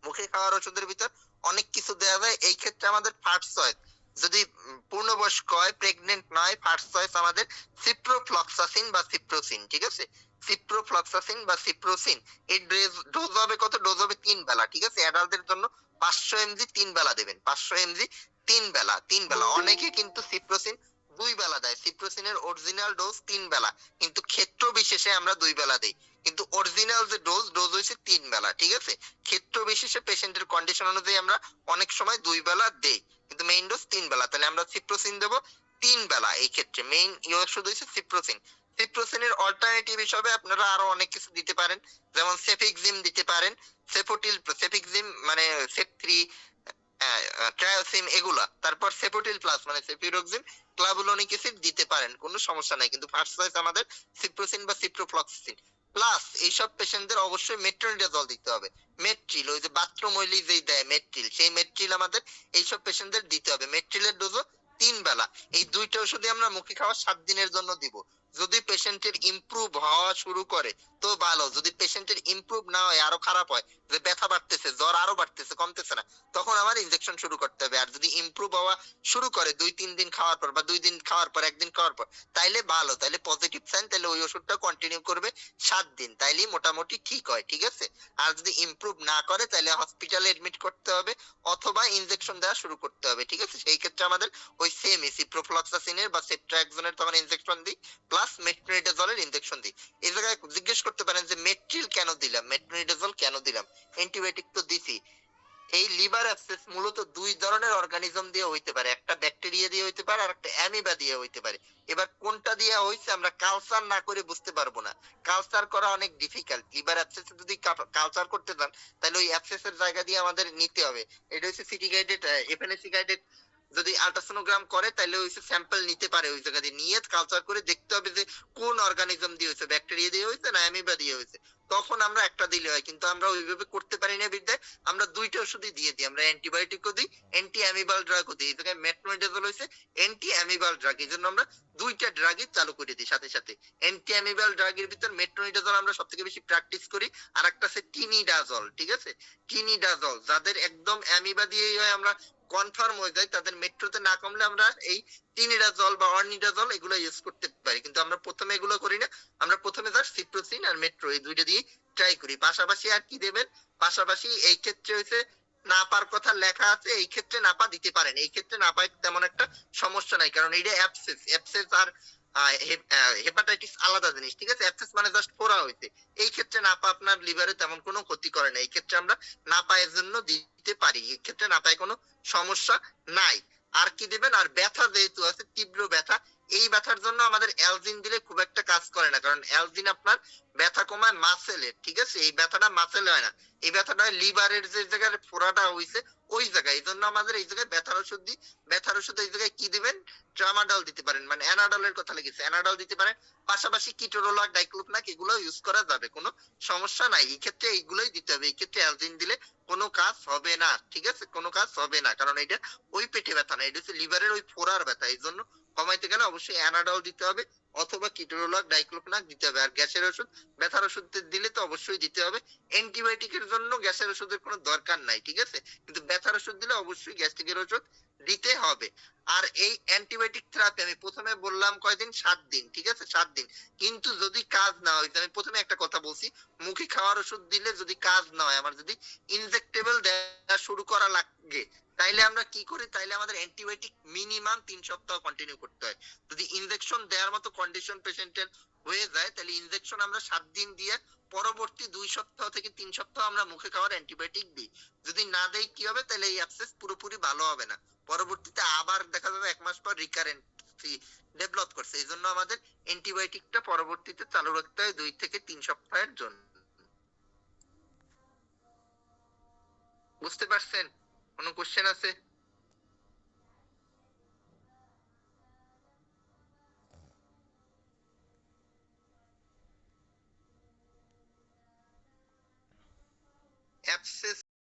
মুখে খাওয়ার ওষুধের ভিতর অনেক কিছু দেওয়া যায়। এই ক্ষেত্রে আমাদের ফার্স্ট চয়েস, যদি পূর্ণবয়স্ক হয়, প্রেগনেন্ট নয়, ফার্স্ট চয়েস আমাদের সিপ্রোফ্লক্সাসিন বা সিপ্রোসিন, ঠিক আছে? সিপ্রোফ্লক্সাসিন বা সিপ্রোসিন। এই ডোজ হবে কত? ডোজ হবে 3 বেলা, ঠিক আছে? অ্যাডাল্টদের জন্য 500 এমজি 3 বেলা দেবেন, 500 এমজি 3 বেলা। অনেকে কিন্তু সিপ্রোসিন 2 বেলা দেয়। সিপ্রোসিনের অরিজিনাল ডোজ 3 বেলা, কিন্তু ক্ষেত্র বিশেষে আমরা 2 বেলা দেই, কিন্তু অরিজিনাল যে ডোজ হইছে 3 বেলা, ঠিক আছে? ক্ষেত্র বিশেষে পেশেন্টের কন্ডিশন অনুযায়ী আমরা অনেক সময় 2 বেলা দেই, কিন্তু মেইন ডোজ 3 বেলা। তাহলে আমরা সিপ্রোসিন দেব 3 বেলা। এই ক্ষেত্রে মেইন ওষুধ হইছে সিপ্রোসিন। সিপ্রোসিনের অল্টারনেটিভ হিসেবে আপনারা আরো অনেক কিছু দিতে পারেন, যেমন সেফিক্সিম দিতে পারেন, সেফিক্সিম মানে সেপ3, ট্রায়োসিম এগুলা। তারপর সেপোটিল প্লাস মানে সেফিরোক্সিম, ক্লাবুলোনিক অ্যাসিড দিতে পারেন, কোনো সমস্যা নাই। কিন্তু ফার্স্ট চয়েস আমাদের সিপ্রোসিন বা সিপ্রোফ্লক্সাসিন। প্লাস এইসব পেশেন্টদের অবশ্যই মেট্রোনিডাজল দিতে হবে। মেট্রিল, ওই যে বাথরুম অয়েলি যেই দেয় মেট্রিল, সেই মেট্রিল আমাদের এইসব পেশেন্টদের দিতে হবে। মেট্রিলের ডোজও 3 বেলা। এই দুইটা ওষুধই আমরা মুখে খাওয়া 7 দিনের জন্য দিব। যদি পেশেন্টের ইমপ্রুভ হওয়া শুরু করে তো ভালো, যদি পেশেন্টের ইমপ্রুভ না হয় আরো খারাপ হয়, যে ব্যথা বাড়তেছে, জ্বর আরো বাড়তেছে, কমতেছে না, তখন আমার ইনজেকশন শুরু করতে হবে। আর যদি ইমপ্রুভ হওয়া শুরু করে 2-3 দিন খাওয়ার পর বা 2 দিন খাওয়ার পর, 1 দিন খাওয়ার পর, তাইলে ভালো, তাইলে পজিটিভ সাইন, তাইলে ওই ওষুধটা কন্টিনিউ করবে 7 দিন, তাইলেই মোটামুটি ঠিক হয়, ঠিক আছে। আর যদি ইমপ্রুভ না করে তাহলে হসপিটালে এডমিট করতে হবে অথবা ইনজেকশন দেওয়া শুরু করতে হবে, ঠিক আছে। সেই ক্ষেত্রে আমাদের ওই সেম সিপ্রোফ্লক্সাসিনের বা সেপ্ট্রাক্সনের তখন ইনজেকশন দিই, প্লাস মেট্রোনিডাজলের ইনজেকশন দিই। এই জায়গায় জিজ্ঞেস করতে পারেন যে মেট্রিল কেন দিলাম, মেট্রোনিডাজল কেন দিলাম, অ্যান্টিবায়োটিক তো দিছি। এই লিভার অ্যাবসেস মূলত 2 ধরনের অর্গানিজম দিয়ে হইতে পারে, একটা ব্যাকটেরিয়া দিয়ে হইতে পারে আর একটা অ্যামিবা দিয়ে হইতে পারে। এবার কোনটা দিয়ে হইছে আমরা কালচার না করে বুঝতে পারবো না, কালচার করা অনেক ডিফিকাল্ট। লিভার অ্যাবসেস যদি কালচার করতে চান তাহলে ওই অ্যাবসেসের জায়গা দিয়ে আমাদের নিতে হবে, এটা হচ্ছে সিটি গাইডেড, এফএনএসি গাইডেড। যদি আল্ট্রাসোনোগ্রাম করে তাহলে ওই স্যাম্পল নিতে পারে, ওই জায়গা দিয়ে নিয়ে কালচার করে দেখতে হবে যে কোন অর্গানিজম দিয়ে হয়েছে, ব্যাকটেরিয়া দিয়ে হয়েছে না অ্যামিবা দিয়ে হয়েছে, তখন আমরা একটা দিলে হয়। কিন্তু আমরা ওইভাবে করতে পারি না বিদ্যায়, আমরা দুইটা ওষুধই দিয়ে দিই, আমরা অ্যান্টিবায়োটিকও দিই, অ্যান্টি অ্যামিবাল ড্রাগও দিই। এই জায়গায় মেট্রোনিডাজল হয়েছে অ্যান্টি অ্যামিবাল ড্রাগ, এই জন্য আমরা দুইটা ড্রাগই চালু করে দিই সাথে সাথে। অ্যান্টি অ্যামিবাল ড্রাগের ভিতর মেট্রোনিডাজল আমরা সব থেকে বেশি প্র্যাকটিস করি, আর একটা আছে টিনিডাজল, ঠিক আছে। টিনিডাজল যাদের একদম অ্যামিবা দিয়েই হয়, আমরা কনফার্ম হয়ে যায় তাদের মেট্রোতে না কমলে আমরা এই টিনিডাজল বা অর্নিডাজল এগুলো ইউজ করতে পারি। কিন্তু আমরা প্রথমে এগুলো করি না, আমরা প্রথমে জাস্ট সিপ্রোসিন আর মেট্রো এই দুইটা দিয়ে ট্রাই করি। পাশাপাশি আর কি দেবেন, পাশাপাশি এই ক্ষেত্রে হচ্ছে নাপার কথা লেখা আছে, এই ক্ষেত্রে নাপা দিতে পারেন, এই ক্ষেত্রে নাপায় তেমন একটা সমস্যা নাই, কারণ এইটা অ্যাবসেস, অ্যাবসেস আর হেপাটাইটিস আলাদা জিনিস, ঠিক আছে। অ্যাবসেস মানে জাস্ট ফোড়া হইছে, এই ক্ষেত্রে নাপা আপনার লিভারে তেমন কোনো ক্ষতি করে না, এই ক্ষেত্রে আমরা নাপায়ের জন্য দিতে পারি, এই ক্ষেত্রে নাপায় কোনো সমস্যা নাই। আর কি দিবেন, আর ব্যথা যেহেতু আছে, তীব্র ব্যথা, এই ব্যথার জন্য আমাদের অ্যালজিন দিলে খুব একটা কাজ করে না, কারণ অ্যালজিন আপনার ব্যথা কমায় মাসেলের, ঠিক আছে। এই ব্যথাটা মাসেলে হয় না, এই ব্যথাটা লিভারের যে জায়গায় ফোড়াটা হইছে ওই জায়গায়, এই জন্য আমাদের এই জায়গায় ব্যথার ওষুধ দিই। ব্যথার ওষুধ এই জায়গায় কি দিবেন, ট্রামাডল দিতে পারেন, মানে অ্যানাডলের কথা লিখেছে, অ্যানাডল দিতে পারেন। পাশাপাশি কিটোরোলাক, ডাইক্লোফেনাক এগুলো ইউজ করা যাবে, কোনো সমস্যা নাই। এই ক্ষেত্রে এইগুলোই দিতে হবে, এই ক্ষেত্রে অ্যালজিন দিলে কোনো কাজ হবে না, ঠিক আছে, কোনো কাজ হবে না, কারণ এটা ওই পেটে ব্যথা না, এটা হচ্ছে লিভারের ওই ফোড়ার ব্যথা। এই জন্য কমাইতে গেলে অবশ্যই অ্যানাডল দিতে হবে অথবা কিটোরোলাক, ডাইক্লোফেনাক দিতে হবে। আর গ্যাসের ওষুধ, ব্যথার ওষুধ দিলে তো অবশ্যই দিতে হবে। অ্যান্টিবায়োটিকের জন্য গ্যাসের ওষুধের কোনো দরকার নাই, ঠিক আছে, কিন্তু ব্যথার ওষুধ দিলে অবশ্যই গ্যাস্ট্রিকের ওষুধ দিতে হবে। আর এই অ্যান্টিবায়োটিক থেরাপি আমি প্রথমে বললাম কয়দিন, 7 দিন, ঠিক আছে, 7 দিন। কিন্তু যদি কাজ না হয়, আমি প্রথমে একটা কথা বলছি, মুখে খাওয়ার ওষুধ দিলে যদি কাজ না হয়, আমার যদি ইনজেক্টেবল দেওয়া শুরু করা লাগে, তাইলে আমরা কি করি, তাইলে আমাদের অ্যান্টিবায়োটিক মিনিমাম 3 সপ্তাহ কন্টিনিউ করতে হয়। যদি ইনজেকশন দেওয়ার মতো কন্ডিশন পেশেন্টের হয়ে যায় তাহলে ইনজেকশন আমরা 7 দিন দিয়ে পরবর্তী 2 সপ্তাহ থেকে 3 সপ্তাহ আমরা মুখে খাওয়ার অ্যান্টিবায়োটিক দিই। যদি না দেই কি হবে, তাহলে এই অ্যাবসেস পুরোপুরি ভালো হবে না, পরবর্তীতে আবার দেখা যাবে 1 মাস পর রিকারেন্ট ডেভেলপ করছে। এই জন্য আমাদের অ্যান্টিবায়োটিকটা পরবর্তীতে চালু রাখতে হয় 2 থেকে 3 সপ্তাহের জন্য। বুঝতে পারছেন? কোনো কোশ্চেন আছে? অ্যাবসেস